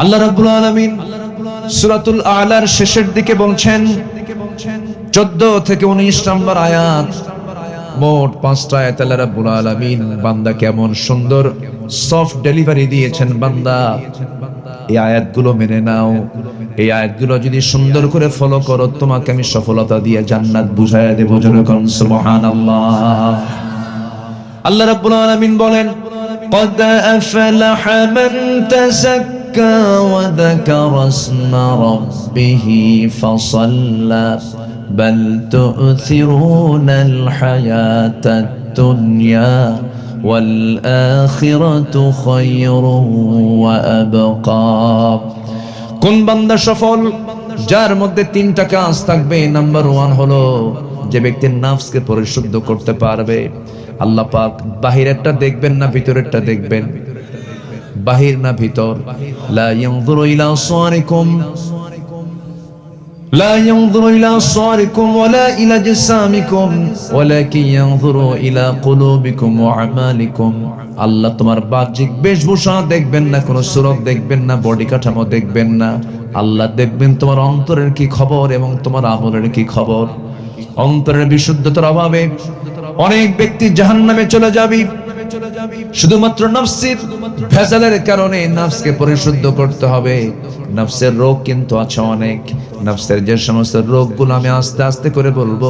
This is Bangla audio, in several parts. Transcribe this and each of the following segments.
আল্লাহ রাব্বুল আলামিন সূরাতুল আ'লার শেষের দিকে বলছেন 14 থেকে 19 নম্বর আয়াত, মোট 5টা আয়াত আল্লাহ রাব্বুল আলামিন বান্দা কেমন সুন্দর সফট ডেলিভারি দিয়েছেন। বান্দা এই আয়াতগুলো মেনে নাও, এই আয়াতগুলো যদি সুন্দর করে ফলো করো তোমাকে আমি সফলতা দিয়ে জান্নাত বুঝাইয়া দেব। যেরকম সুবহানাল্লাহ। আল্লাহ রাব্বুল আলামিন বলেন, قد أفلح من تزكى وذكر اسم ربه فصلى بل تؤثرون الحياة الدنيا والآخرة خير وأبقى। কোন বান্দা সফল? যার মধ্যে 3টা কাজ থাকবে। নাম্বার 1 হলো যে ব্যক্তি নফসকে পরিশুদ্ধ করতে পারবে। আল্লাহ পাক বাহিরেরটা দেখবেন না ভিতরেরটা দেখবেন? বাহির না ভিতর? লা ইয়ানজুরু ইলা সারিকুম লা ইয়ানজুরু ইলা সারিকুম ওয়ালা ইলা জিসামিকুম ওয়ালাকিন ইয়ানজুরু ইলা কুলুবিকুম ওয়া আমালিকুম। আল্লাহ তোমার বাহ্যিক বেশভূষা দেখবেন না, কোন সুরত দেখবেন না, বডি কাঠামো দেখবেন না। আল্লাহ দেখবেন তোমার অন্তরের কি খবর এবং তোমার আমলের কি খবর। অন্তরের বিশুদ্ধতার অভাবে অনেক ব্যক্তি জাহান্নামে চলে যাবে শুধুমাত্র নফসের ভেজালের কারণে। নফসকে পরিশুদ্ধ করতে হবে। নফসের রোগ কিন্তু আছে অনেক। নফসের যে সমস্ত রোগগুলো আমি আস্তে আস্তে করে বলবো,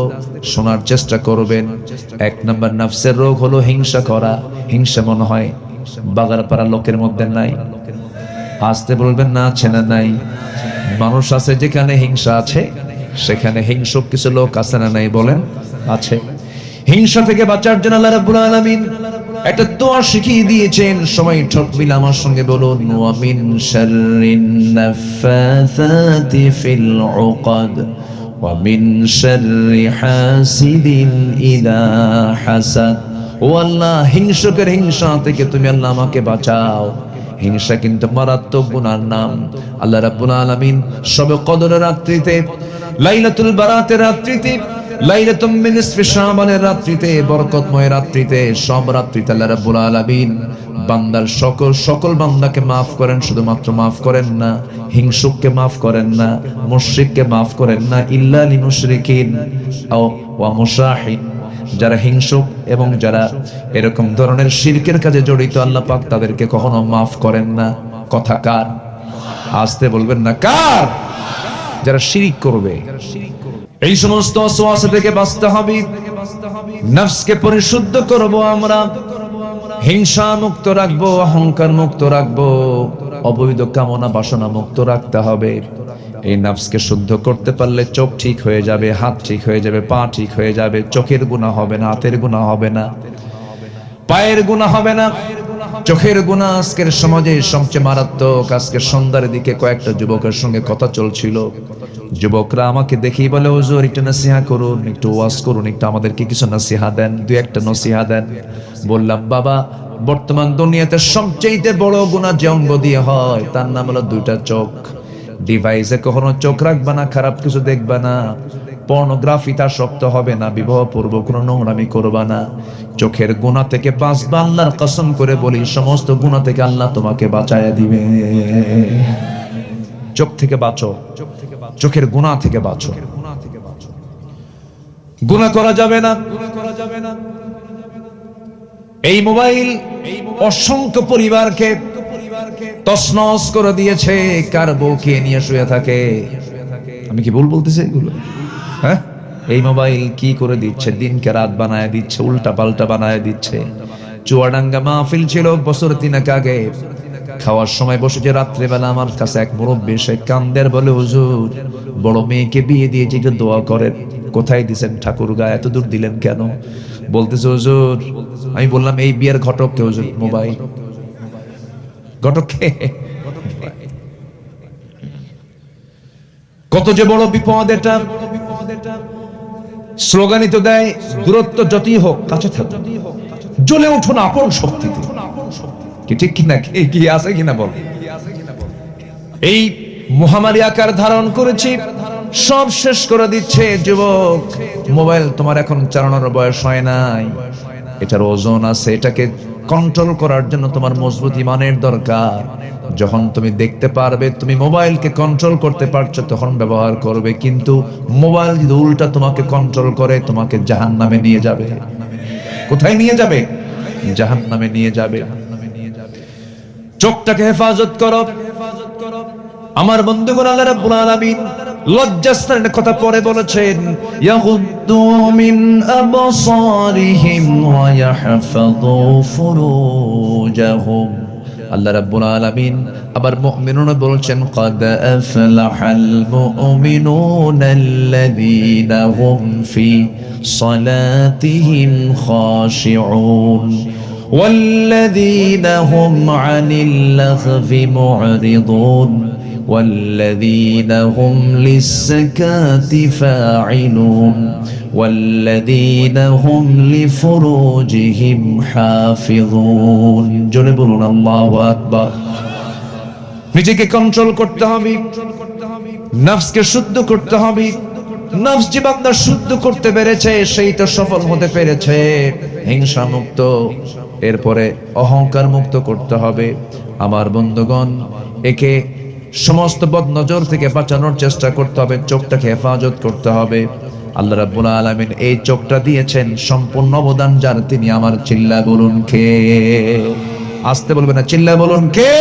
শোনার চেষ্টা করবেন। 1 নম্বর নফসের রোগ হলো হিংসা করা। হিংসা মনে হয় বাগারপাড়া লোকের মধ্যে নাই? আস্তে বলবেন, না আছে না নাই? মানুষ আছে যেখানে হিংসা আছে সেখানে হিংসুক কিছু লোক আছে না নাই? বলেন আছে। হিংসা থেকে বাঁচার জন্য আল্লাহ রাব্বুল আলামিন একটা দোয়া শিখিয়ে দিয়েছেন। সবাই ঠক মিলে আমার সঙ্গে বলুন, ওয়া মিন শাররিন নাফাসাতি ফিল উকাদ ওয়া মিন শাররি হাসিদিন ইযা হাসাদ। ও আল্লাহ, হিংসুকের হিংসা থেকে তুমি আল্লাহ আমাকে বাঁচাও। হিংসা কিন্তু মারাত্মক গুনার নাম। আল্লাহ রাব্বুল আলামিন শবে কদরের রাত্রিতে, লাইলাতুল বারাতের রাত্রিতে, লাইলাতুম মিন নিসফি শাবানের রাত্রিতে, বরকতময় রাত্রিতে, সব রাত্রিতে আল্লাহ রাব্বুল আলামিন বান্দার সকল বান্দাকে maaf করেন। শুধুমাত্র maaf করেন না, হিংসুককে maaf করেন না, মুশরিককে maaf করেন না, ইল্লা লিল মুশরিকিন ওয়া মুশাহিন। যারা হিংসুক এবং যারা এরকম ধরনের শিরকের কাজে জড়িত আল্লাহ পাক তাদেরকে কখনো maaf করেন না। কথা কার? আস্তে বলবেন না, কার? যারা শিরক করবে। এই সমস্ত ওয়াসওয়াসা থেকে বাঁচতে হবে। নফসকে পরিশুদ্ধ করব আমরা, হিংসা মুক্ত রাখবো, অহংকার মুক্ত রাখবো, অবৈধ কামনা বাসনা মুক্ত রাখতে হবে। এই নফসকে শুদ্ধ করতে পারলে চোখ ঠিক হয়ে যাবে, হাত ঠিক হয়ে যাবে, পা ঠিক হয়ে যাবে। চোখের গুনাহ হবে না, হাতের গুনাহ হবে না, পায়ের গুনাহ হবে না, চোখের গুনাহ আজকের সমাজে সবচেয়ে মারাত্মক। আজকে সন্ধ্যার দিকে কয়েকটা যুবকের সঙ্গে কথা চলছিল। যুবকরা আমাকে দেখেই বলে, হুজুর একটু নসিহা করুন, একটু ওয়াজ করুন, একটু আমাদেরকে কিছু নসিহা দেন, 2-1টা নসিহা দেন। বললাম, বাবা, বর্তমান দুনিয়াতে সবচেয়ে বড় গুনাহ যে অঙ্গ দিয়ে হয় তার নাম হলো 2টা চোখ। ডিভাইসে কখনো চোখ রাখবা না, খারাপ কিছু দেখবা না, পর্নোগ্রাফিতে আসক্ত হবে না, বিবাহ পূর্ব কোনো নোংরামি করবা না। চোখের গুনাহ থেকে বাঁচবা। আল্লাহর কসম করে বলি, সমস্ত গুনাহ থেকে আল্লাহ তোমাকে বাঁচায়া দিবে। চোখ থেকে বাঁচো, চোখের গুনাহ থেকে বাঁচো। গুনাহ করা যাবে না। এই মোবাইল অসংখ্য পরিবারকে তছনছ করে দিয়েছে। কার বউকে নিয়ে শুয়ে থাকে? আমি কি ভুল বলতেছি এগুলো? হ্যাঁ, এই মোবাইল কি করে দিচ্ছে? দিনকে রাত বানায় দিচ্ছে, উল্টা পাল্টা বানায় দিচ্ছে। চুয়াডাঙ্গা মাহফিল ছিল বছর 3 আগে। খাওয়ার সময় বসে রাত্রেবেলা আমার কাছে এক মুরব্বী, সে কান্দের বলে, হুজুর বড় মেয়েকে বিয়ে দিয়েছি, একটু দোয়া করেন। কোথায় দিছেন? ঠাকুরগাঁ। এত দূর দিলেন কেন? বলতেছে, হুজুর। আমি বললাম, এই বিয়ের ঘটক কে? হুজুর, মোবাইল ঘটক কে? কত যে বড় বিপদ এটা। স্লোগানই তো দেয়, দূরত্ব যতই হোক কাছে থাকো, জ্বলে উঠুন আপন শক্তিতে। কি ঠিক কিনা? কি আছে কিনা বল? এই মহামারী আকার ধারণ করেছি, সব শেষ করে দিচ্ছে। যুবক, মোবাইল তোমার এখন চালানোর বয়স হয় নাই, এটার ওজন আছে, এটাকে কন্ট্রোল করার জন্য তোমার মজবুত ঈমানের দরকার। যখন তুমি দেখতে পারবে তুমি মোবাইলকে কন্ট্রোল করতে পারছো তখন ব্যবহার করবে, কিন্তু মোবাইল যদি উল্টা তোমাকে কন্ট্রোল করে তোমাকে জাহান্নামে নিয়ে যাবে। কোথায় নিয়ে যাবে? জাহান্নামে নিয়ে যাবে। চোখটাকে হেফাজত করো। আমার বন্ধুগণ, আল্লাহ রাব্বুল আলামিন লজ্জাস্থানের কথা পরে বলেছেন, ইয়াগুদ্দু মিন আবসারিহিম ওয়া ইয়াহফাযু ফুরুজাহুম। আল্লাহ রাব্বুল আলামিন আবার মুমিনুনা বলছেন, ক্বাদ আফলাহাল মুমিনুনা আল্লাযীনা হুম ফি সালাতিহিম খাশিউন والذين هم عن اللغو معرضون والذين هم للزكاة فاعلون والذين هم لفروجهم حافظون। জোরে বলুন আল্লাহু আকবার। নিজেকে কন্ট্রোল করতে হবে, নফসকে শুদ্ধ করতে হবে। নফস যে বান্দা শুদ্ধ করতে পেরেছে সেই তো সফল হতে পেরেছে, হিংসা মুক্ত। এরপরে অহংকার মুক্ত করতে হবে। আমার বন্ধুগণ, একে সমস্ত বদনজর থেকে বাঁচানোর চেষ্টা করতে হবে, চোখটাকে হেফাজত করতে হবে। আল্লাহ রাব্বুল আলামিন এই চোখটা দিয়েছেন, সম্পূর্ণ অবদান যার তিনি আমার। চিল্লা বলুন কে? আসতে বলবেন না, চিল্লা বলুন কে?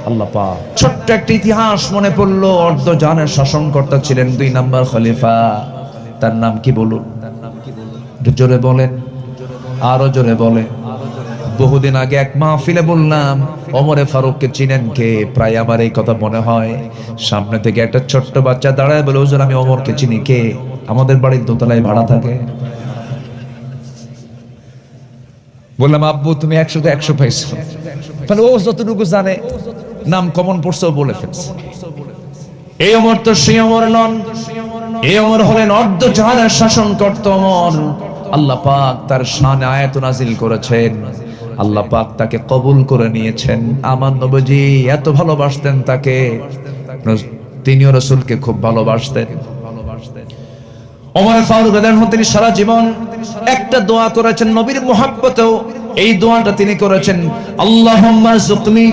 আল্লাহ পাক। ছোট্ট একটা ইতিহাস মনে পড়লো। অর্ধজাহানের শাসনকর্তা ছিলেন 2 নম্বর খলিফা। তার নাম কি বলুন? জোরে বলেন, আরো জোরে বলে। বহুদিন আগে এক মাহফিলে বললাম, ওমরে ফারুককে চিনেন কে? প্রায় আমার এই কথা মনে হয়। সামনে থেকে একটা ছোট্ট বাচ্চা দাঁড়ায় বলে, হুজুর আমি ওমরকে চিনি। কে? আমাদের বাড়ির দোতলায় ভাড়া থাকে। বললাম, আব্বু তুমি 100 পাইছো? মানে ও যতটুকু জানে, নাম কমন পড়ছেও বলে ফেলছে। এই ওমর তো সেই ওমর নন। এই ওমর হলেন অর্ধজাহানের শাসনকর্তা ওমর। আল্লাহ পাক তার শানে আয়াত নাজিল করেছেন, আল্লাহ পাক তাকে কবুল করে নিয়েছেন। আমার নবীজি এত ভালোবাসতেন তাকে, তিনিও রাসূলকে খুব ভালোবাসতেন। ওমর ফারুক রাদিয়াল্লাহু আনহু তিনি সারা জীবন একটা দোয়া করেছেন নবীর মুহাব্বতেও। এই দোয়াটা তিনি করেছেন, আল্লাহুম্মা যুকনি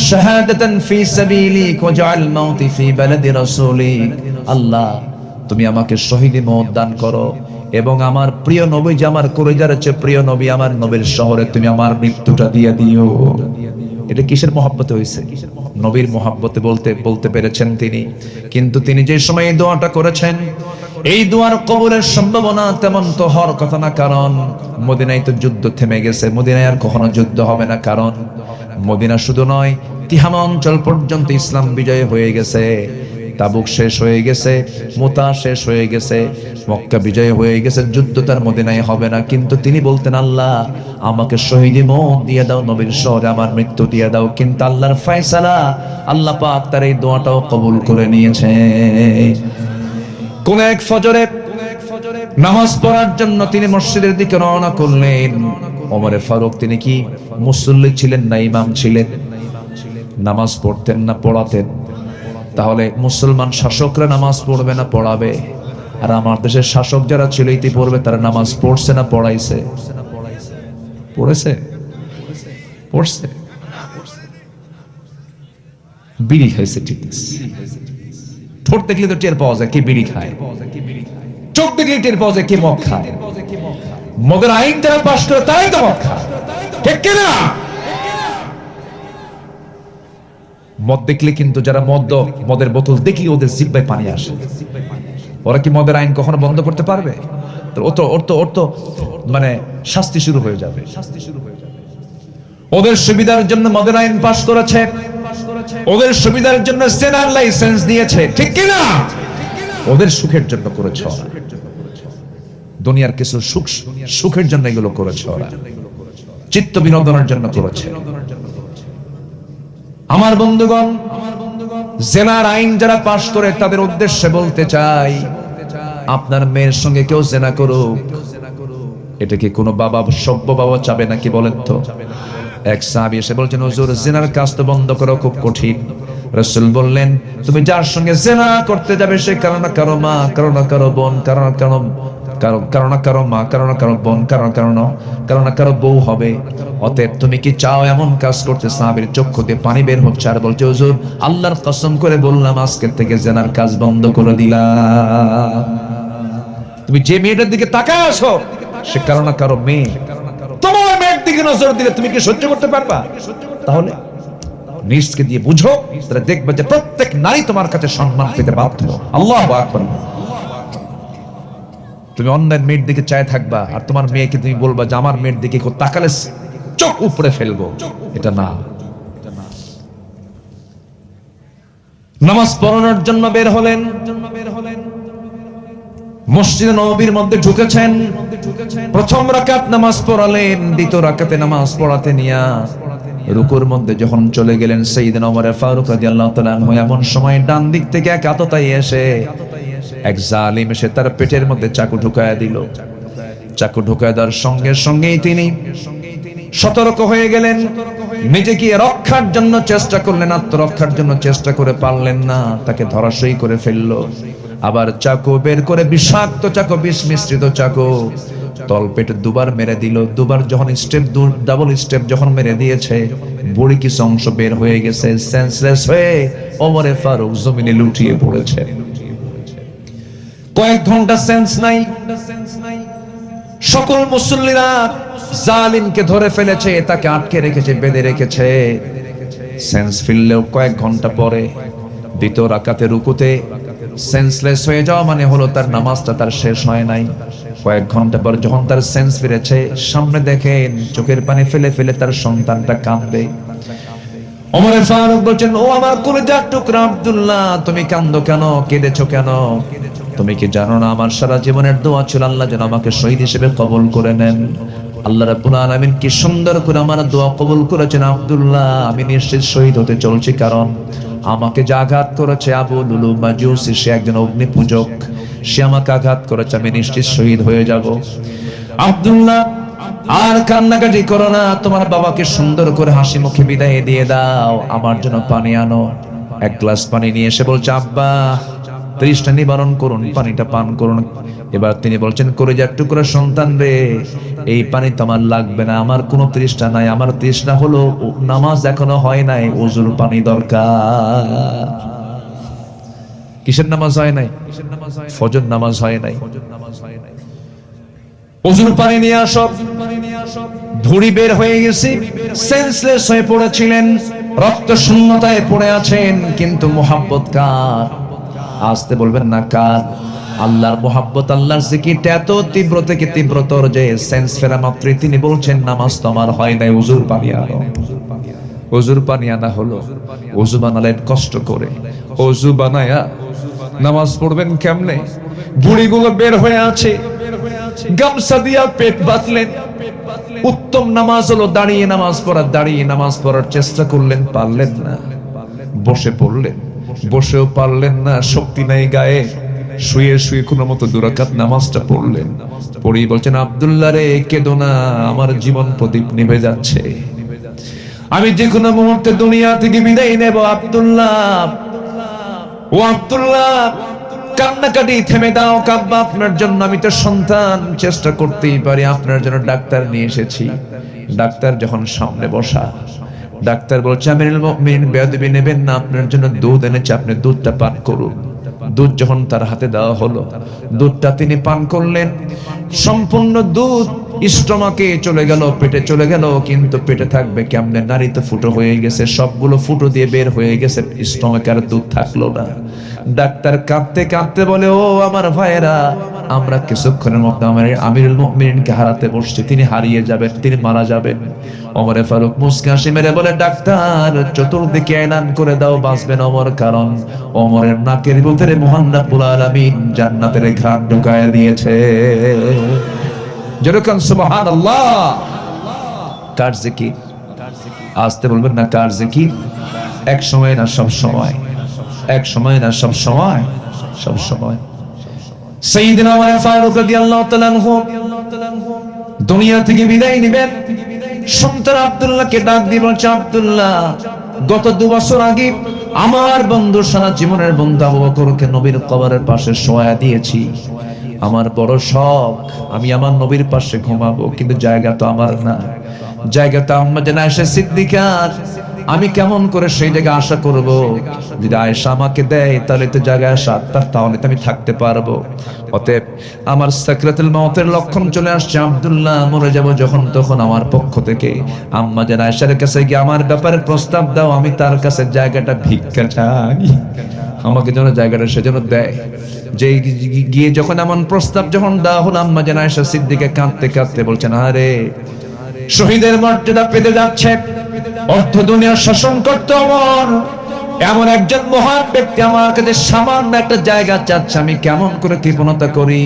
শাহাদাতান ফি সাবিলিক ওয়াজআল মাউতি ফি বালাদি রাসূলিক। আল্লাহ তুমি আমাকে শহীদি মওত দান করো, এবং আমার প্রিয় নবী যে আমার কলিজার চেয়ে প্রিয় নবী আমার নবীর শহরে তুমি আমার মৃত্যুটা দিয়ে দিও। এটা কিসের মহব্বতে হয়েছে? নবীর মহব্বতে বলতে পেরেছেন তিনি। কিন্তু তিনি যে সময় এই দোয়াটা করেছেন, এই দোয়ার কবুলের সম্ভাবনা তেমন তো হওয়ার কথা না, কারণ মদিনায় তো যুদ্ধ থেমে গেছে। মদিনায় আর কখনো যুদ্ধ হবে না, কারণ মদিনা শুধু নয়, তিহামা অঞ্চল পর্যন্ত ইসলাম বিজয় হয়ে গেছে। তাবুক শেষ হয়ে গেছে, মুতা শেষ হয়ে গেছে, মক্কা বিজয় হয়ে গেছে, যুদ্ধ তার মদিনায় হবে না। কিন্তু তিনি বলতেন, আল্লাহ আমাকে শহীদি মওত দিয়ে দাও, নবীর শহরে আমার মৃত্যু দিয়ে দাও। কিন্তু আল্লাহর ফয়সালা, আল্লাহ পাক তার এই দোয়াটাও কবুল করে নিয়েছে। কোন এক ফজরে নামাজ পড়ার জন্য তিনি মসজিদের দিকে রওনা করলেন। ওমর ফারুক তিনি কি মুসল্লি ছিলেন না ইমাম ছিলেন? নামাজ পড়তেন না পড়াতেন? তাহলে মুসলমান শাসকরা নামাজ পড়বে না পড়াবে? আর আমার দেশের শাসক যারা ছিল ইতিপূর্বে তারা নামাজ পড়ছে না পড়াইছে? পড়েছে? পড়ছে? বিড়ি খাইছে, ঠিক আছে। ঠোঁট দেখলে তো টের পাওয়া যায় কে বিড়ি খায়, চোখ দেখলে টের পাওয়া যায় কে মদ খায়। মদের আইন যারা পাশ করে তারাই তো মদ খায়, ঠিক কিনা? মদ দেখলে কিন্তু যারা মদের বোতল দেখলে ওদের জিহ্বায় পানি আসে। ওরা কি মদের আইন কখনো বন্ধ করতে পারবে? ওর তো মানে শাস্তি শুরু হয়ে যাবে। ওদের সুবিধার জন্য মদের আইন পাশ করেছে, ওদের সুবিধার জন্য জেনার লাইসেন্স দিয়েছে, ঠিক কিনা? ওদের সুখের জন্য করেছে ওরা। দুনিয়ার কিছু সুখের জন্য এগুলো করেছে ওরা, চিত্ত বিনোদনের জন্য করেছে। আমার বন্ধুগণ, জেনার আইন যারা পাশ করে তাদের উদ্দেশ্যে বলতে চাই, আপনার মেয়ের সঙ্গে কেউ জেনা করুক, এটা কি কোনো বাবা, সভ্য বাবা চাবে নাকি বলেন তো? এক সাহাবী এসে বলছেন, হুজুর জেনার কাজ তো বন্ধ করা খুব কঠিন। রাসূল বললেন, তুমি যার সঙ্গে জেনা করতে যাবে সে কারো না কারো মা, কারো না কারো বোন, কারো না কারো না কারো মা, কারো না কারো বোন, কারো না কারো বউ হবে। অতএব তুমি কি চাও এমন কাজ করতে? সাহাবীর চক্ষু দিয়ে পানি বের হচ্ছে আর বলছে, হুজুর আল্লাহর কসম করে বললাম আজকে থেকে জেনার কাজ বন্ধ করে দিলাম। তুমি যে মেয়েটার দিকে তাকায় আসো সে কারো না কারো মেয়ে। তোমার মেয়ের দিকে নজর দিলে তুমি কি সহ্য করতে পারবা? তাহলে নিজকে দিয়ে বুঝো, তাহলে দেখবে যে প্রত্যেক নারী তোমার কাছে সম্মান পেতে বাধ্য। আল্লাহু আকবার। তুমি অন্যের মেয়ের দিকে চায় থাকবা আর তোমার মেয়েকে তুমি বলবা যে আমার মেয়ের দিকে কেউ তাকালে চোখ উপরে ফেলবো, এটা না। নামাজ পড়ানোর জন্য বের হলেন, মসজিদে নববীর মধ্যে ঢুকেছেন। প্রথম রাকাত নামাজ পড়ালেন, দ্বিতীয় রাকাতে নামাজ পড়াতে নিয়া রুকুর মধ্যে যখন চলে গেলেন, সাইয়েদনা ওমর ফারুক রাদিয়াল্লাহু তাআলা আনহু এমন সময় ডান দিক থেকে এক আততায়ী এসে, এক জালিম এসে তার পেটের মধ্যে চাকু ঢুকায়া দিল। চাকু ঢুকায় দেওয়ার সঙ্গে সঙ্গেই তিনি সতর্ক হয়ে গেলেন, নিজেকে রক্ষার জন্য চেষ্টা করলেন, আত্মরক্ষার জন্য চেষ্টা করে পারলেন না, তাকে ধরাশয়ী করে ফেললো। আবার চাকু বের করে বিষাক্ত চাকু, বিষ মিশ্রিত চাকু তলপেটে দুবার মেরে দিল। দুবার যখন ডাবল স্টেপ যখন মেরে দিয়েছে, বুড়ি কিছু অংশ বের হয়ে গেছে, সেন্সলেস হয়ে ওমরে ফারুক জমিনে লুটিয়ে পড়েছে। কয়েক ঘন্টা সেন্স নাই। সকল মুসল্লিরা জালিমকে ধরে ফেলেছে, তাকে আটকে রেখেছে, বেঁধে রেখেছে। সেন্স ফিরলেও কয়েক ঘন্টা পরে দ্বিতীয় রাকাতে রুকুতে সেন্সলেস হয়ে যাওয়া মানে হলো তার নামাজটা তার শেষ হয় নাই। কয়েক ঘন্টা পর যখন তার সেন্স ফিরেছে, সামনে দেখেন চোখের পানি ফেলে ফেলে তার সন্তানটা কাঁদবে। ওমর ফারুক বলছেন, ও আমার কলিজার টুকরা আব্দুল্লাহ, তুমি কাঁদো কেন, কেঁদেছো কেন? তুমি কি জানো না আমার সারা জীবনের দোয়া ছিল আল্লাহ যেন আমাকে শহীদ হিসেবে কবুল করে নেন। আল্লাহ রাব্বুল আলামিন কি সুন্দর করে আমার দোয়া কবুল করেছেন। আব্দুল্লাহ, আমি নিশ্চিত শহীদ হতে চলছি, কারণ আমাকে যে আঘাত করেছে আবু লুলু মাজুসি, সে একজন অগ্নি পূজক, সে আমাকে আঘাত করেছে, আমি নিশ্চিত শহীদ হয়ে যাব। আব্দুল্লাহ, আর কান্নাকাটি করো না, তোমার বাবাকে সুন্দর করে হাসি মুখে বিদায় দিয়ে দাও, আমার জন্য পানি আনো। এক গ্লাস পানি নিয়ে এসে বলছে, আব্বা তৃষ্ণা নিবারণ করুন, পানিটা পান করুন। এবার তিনি বলছেন, কলিজার টুকরা সন্তান রে, এই পানি তো আমার লাগবে না, আমার কোনো তৃষ্ণা নাই, আমার তৃষ্ণা হলো নামাজ এখনো হয় নাই, ওযুর পানি দরকার। কিসের নামাজ হয় নাই? ফজর নামাজ হয় নাই, ওযুর পানি নিয়ে আসো। ভুঁড়ি বের হয়ে গেছে, সেন্সলেস হয়ে পড়েছিলেন, রক্ত শূন্যতায় পড়ে আছেন, কিন্তু মোহাব্বত কার? আসতে বলবেন না কার? আল্লাহর মোহাব্বত, আল্লাহর জিকিরটা এত তীব্র থেকে তীব্রতর যে সেন্স ফেরা মাত্রই তিনি বলছেন, নামাজ তো আমার হয় নাই, ওযুর পানি আনো। ওযুর পানি আনা হলো। ওযু বানালেন কষ্ট করে, ওযু বানায়া নামাজ পড়বেন কেমনে? বুড়িগুলো বের হয়ে আছে, গামছা দিয়া পেট বাঁধলেন। উত্তম নামাজ হলো দাঁড়িয়ে নামাজ পড়া। দাঁড়িয়ে নামাজ পড়ার চেষ্টা করলেন, পারলেন না। বসে পড়লেন, বসেও পারলেন না, শক্তি নাই গায়ে। শুয়ে শুয়ে কোনো মতো দুরাকাত নামাজটা পড়লেন। পড়েই বলছেন, আব্দুল্লাহ রে, কেঁদো না, আমার জীবন প্রদীপ নিভে যাচ্ছে, আমি যে কোনো মুহূর্তে দুনিয়া থেকে বিদায় নেব। আব্দুল্লাহ, ও আব্দুল্লাহ, কান্নাকাটি থেমে দাও, কাব্বা আপনার জন্য, আমি তো সন্তান, চেষ্টা করতেই পারি, আপনার জন্য ডাক্তার নিয়ে এসেছি। ডাক্তার যখন সামনে বসা, ডাক্তার বলছে, আমিরুল মুমিনিন বেয়াদবি নেবেন না, আপনার জন্য দুধ এনেছে, আপনি দুধটা পান করুন। দুধ যখন তার হাতে দেওয়া হলো, দুধটা তিনি পান করলেন। সম্পূর্ণ দুধ স্টমাকে চলে গেল, পেটে চলে গেল, কিন্তু পেটে থাকবে কেমনে? নারী তো ফুটো হয়ে গেছে, সবগুলো ফুটো দিয়ে বের হয়ে গেছে, স্টমাকে আর দুধ থাকলো না। ডাক্তার কাঁদতে কাঁদতে বলে, ও আমার ভাইয়েরা, আমরা কিছুক্ষণের মধ্যে আমার আমিরুল মুমিনিনকে হারাতে বসছি, তিনি হারিয়ে যাবেন, তিনি মারা যাবেন। ওমরে ফারুক মুস্কি হাসি মেরে বলে, ডাক্তার চতুর্দিকে এলান করে দাও বাঁচবেন ওমর, কারণ ওমরের নাকের ভিতরে মহান রব্বুল আলামিন জান্নাতের ঘ্রাণ ঢুকায় দিয়েছে। যেরকম সুবহানাল্লাহ। কার জিকির? আসতে বলবেন না, কার জিকির? এক সময় না সব সময়, এক সময় না সব সময়, সব সময়। সাইয়েদনা ওমর ফারুক রাদিয়াল্লাহু তাআলা আনহু দুনিয়া থেকে বিদায় নেবেন। সন্তান আব্দুল্লাহকে ডাক দিয়ে বলছে, আব্দুল্লাহ, গত 2 বছর আগে আমার বন্ধু, সারা জীবনের বন্ধু আবু বকরকে নবীর কবরের পাশে শোয়া দিয়েছি। আমার বড় শখ, আমি আমার নবীর পাশে ঘুমাবো, কিন্তু জায়গা তো আমার না, জায়গা তো আম্মা জান আয়েশা সিদ্দিকার। আমি কেমন করে সেই জায়গায় আশা করব? যদি আয়েশা আমাকে দেয় তাহলে তো জায়গায় আসা, তাহলে তো আমি থাকতে পারবো। অতএব আমার সাকরাতুল মাউতের লক্ষণ চলে আসছে, আব্দুল্লাহ মরে যাব যখন, তখন আমার পক্ষ থেকে আম্মা জান আয়েশার কাছে গিয়ে আমার ব্যাপারে প্রস্তাব দাও, আমি তার কাছে জায়গাটা ভিক্ষা চাই, আমাকে যেন জায়গাটা সেজন্য দেয়। যে গিয়ে যখন এমন প্রস্তাব যখন দেওয়া হলো, আম্মা জান আয়েশা সিদ্দিকা কাঁদতে কাঁদতে বলছেন, আরে শহীদের মর্যাদা পেতে যাচ্ছে, অর্থ দুনিয়ার শাসন করতে আমার এমন একজন মহান ব্যক্তি আমার কাছে সামান্য একটা জায়গা চাচ্ছে, আমি কেমন করে কৃপণতা করি?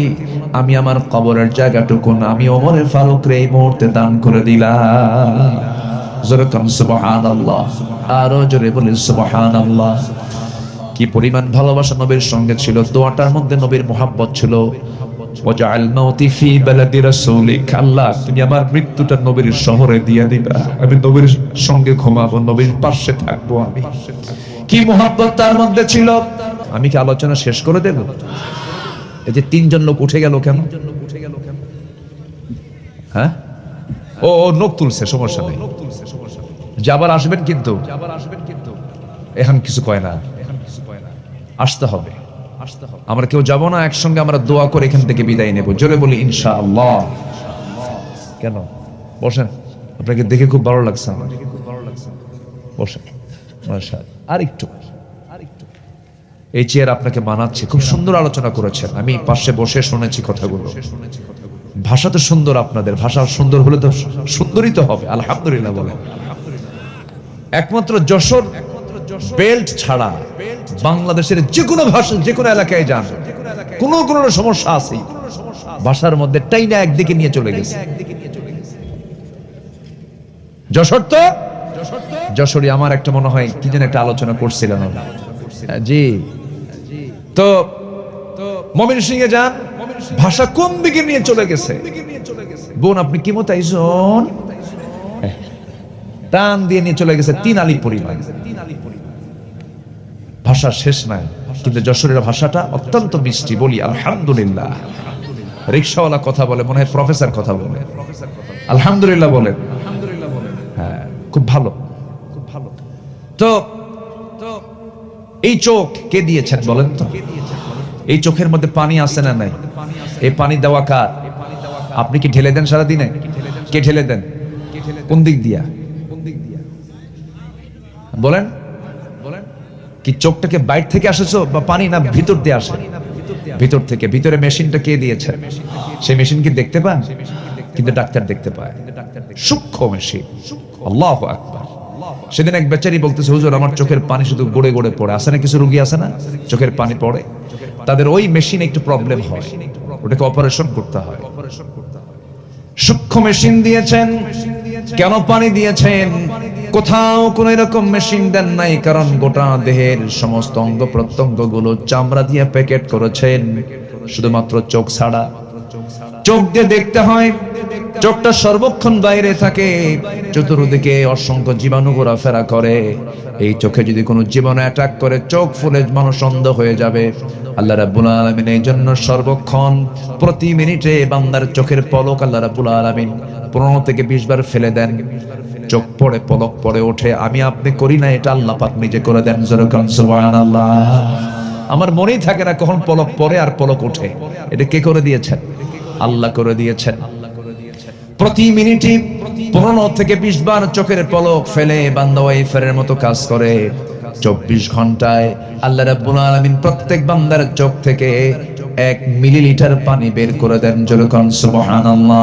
আমি আমার কবরের জায়গাটুকু না, আমি ওমরে ফারুক রে এই মুহূর্তে দান করে দিলাম। জোরে কাম সুবহানাল্লাহ, আরো জোরে বলি সুবহানাল্লাহ। কি পরিমাণ ভালোবাসা নবীর সঙ্গে ছিল, দোয়াটার মধ্যে নবীর মোহাব্বত ছিল। ওয়াজআল মাউতি ফি বালাদি রাসূলিক, আল্লাহ তুমি আমার মৃত্যুটা নবীর শহরে দিয়ে দিবা, আমি নবীর সঙ্গে ঘুমাবো, নবীর পাশে থাকবো। আমি কি মোহাব্বত তার মধ্যে ছিল। আমি কি আলোচনা শেষ করে দেব? এই যে তিনজন লোক উঠে গেল কেন? হ্যাঁ, ও নখ তুলছে, সমস্যা নেই, যাবার আসবেন কিন্তু এখন কিছু কয় না, আসতে হবে। আমরা কেউ যাব না, একসঙ্গে আমরা দোয়া করে এখান থেকে বিদায় নেব। জোরে বলি ইনশাআল্লাহ। কেন? বসেন, আপনাকে দেখে খুব ভালো লাগছে আমার। বসেন, মাশাআল্লাহ। আর একটু এই চেয়ার আপনাকে মানাচ্ছে, খুব সুন্দর আলোচনা করেছেন, আমি পাশে বসে শুনেছি কথাগুলো। ভাষা তো সুন্দর, আপনাদের ভাষা সুন্দর হলে তো সুন্দরই তো হবে, আলহামদুলিল্লাহ বলেন। একমাত্র যশোর বেল্ট ছাড়া বাংলাদেশের যে কোনো ভাষা, যে কোনো এলাকায় যান, কোনো সমস্যা আছে, ভাষার মধ্যে টাইনা একদিকে নিয়ে চলে গেছে। যশোর তো যশোরই আমার একটা মনে হয় কি যেন একটা আলোচনা করছিলেন জি। তো ময়মনসিংহে যান, ভাষা কোন দিকে নিয়ে চলে গেছে। বোন আপনি কি মত আইজন, টান দিয়ে নিয়ে চলে গেছে 3 আলি পরিমাণ। ভাষা শেষ নাই, কিন্তু যশোরের ভাষাটা অত্যন্ত মিষ্টি, বলি আলহামদুলিল্লাহ। রিকশাওয়ালা কথা বলে মনে হয় প্রফেসর কথা বলে, আলহামদুলিল্লাহ বলেন। হ্যাঁ, খুব ভালো। তো এই চোখ কে দিয়েছেন বলেন তো? এই চোখের মধ্যে পানি আছে না নাই? এই পানি দেওয়া কার? আপনি কি ঢেলে দেন সারাদিনে? কে ঢেলে দেন? কোন দিক দিয়া বলেন? কি চোখটাকে বাইরে থেকে আসেছো বা পানি না ভিতর দিয়ে আসে? ভিতর থেকে। ভিতরে মেশিনটা কে দিয়েছে? সেই মেশিন কি দেখতে পান? কিন্তু ডাক্তার দেখতে পায়, সূক্ষ্ম মেশিন। আল্লাহু আকবার। সেদিন এক বেচারি বলতেছে, হুজুর আমার চোখের পানি শুধু গড়ে গড়ে পড়ে। আছে না কিছু রোগী আছে না চোখের পানি পড়ে, তাদের ওই মেশিনে একটু প্রবলেম হয়, ওটাকে অপারেশন করতে হয়। সূক্ষ্ম মেশিন দিয়েছেন। কেন পানি দিয়েছেন? কোথাও কোন এরকম মেশিন দেন নাই, কারণ গোটা দেহের সমস্ত অঙ্গ প্রত্যঙ্গ গুলো চামড়া দিয়ে প্যাকেট করেছেন, শুধুমাত্র চোখ ছাড়া। চোখ দিয়ে দেখতে হয়, চোখটা সর্বক্ষণ বাইরে থাকে, চতুর্দিকে অসংখ্য জীবাণু ঘোরাফেরা করে। এই চোখে যদি কোনো জীবাণু অ্যাটাক করে, চোখ ফুলে মানুষ অন্ধ হয়ে যাবে। আল্লাহ রাব্বুল আলামিন এই জন্য সর্বক্ষণ প্রতি মিনিটে বান্দার চোখের পলক আল্লাহ রাব্বুল আলামিন 15 থেকে 20 বার ফেলে দেন। চোখ পড়ে, পলক পড়ে ওঠে। আমি আপনি করি না, এটা আল্লাহ পাক নিজে করে দেন। সুবহানাল্লাহ। আমার মনেই থাকে না কখন পলক পড়ে আর পলক ওঠে। এটা কে করে দিয়েছেন? আল্লাহ করে দিয়েছেন। প্রতি মিনিটে 15 থেকে 20 বার চোখের পলক ফেলে বান্দা ওয়াইফারের মতো কাজ করে। 24 ঘন্টায় আল্লাহ রাব্বুল আলামিন প্রত্যেক বান্দার চোখ থেকে 1 মিলিলিটার পানি বের করে দেন। জলকান সুবহানাল্লাহ।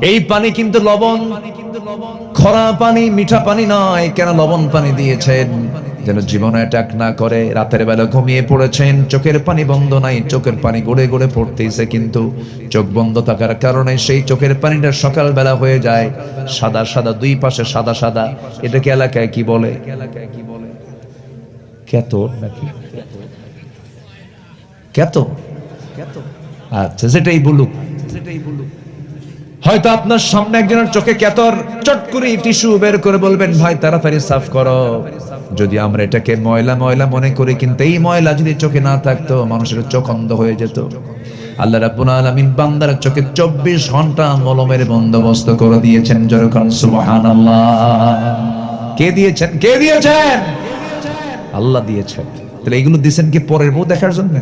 এই পানি কিন্তু লবণ, খরা পানি, মিঠা পানি নয়। কেন লবণ পানি দিয়েছেন? যেন জীবনে অ্যাটাক না করে। রাতের বেলা ঘুমিয়ে পড়েছেন, চোখের পানি বন্ধ নাই, চোখের পানি গড়ে গড়ে পড়তেছে, কিন্তু চোখ বন্ধ থাকার কারণে সেই চোখের পানিটা সকাল বেলা হয়ে যায় সাদা সাদা, 2 পাশে সাদা সাদা। এটাকে এলাকায় কি বলে? কেতর নাকি? কেতর। আচ্ছা, যেটাই বলুক। হয়তো আপনার সামনে একজনের চোখে কেতর, চট করে টিস্যু বের করে বলবেন, ভাই তাড়াতাড়ি সাফ করো। যদি আমরা এটাকে ময়লা ময়লা মনে করি, কিন্তু এই ময়লা যদি চোখে না থাকতো মানুষের চোখ অন্ধ হয়ে যেত। আল্লাহ রাব্বুল আলামিন বান্দার চোখে 24 ঘন্টা মলমের বন্দোবস্ত করে দিয়েছেন। যেরকম সুবহানাল্লাহ। কে দিয়েছেন? কে দিয়েছেন? আল্লাহ দিয়েছেন। তাহলে এগুলো দিয়েছেন কি পরের বউ দেখার জন্য,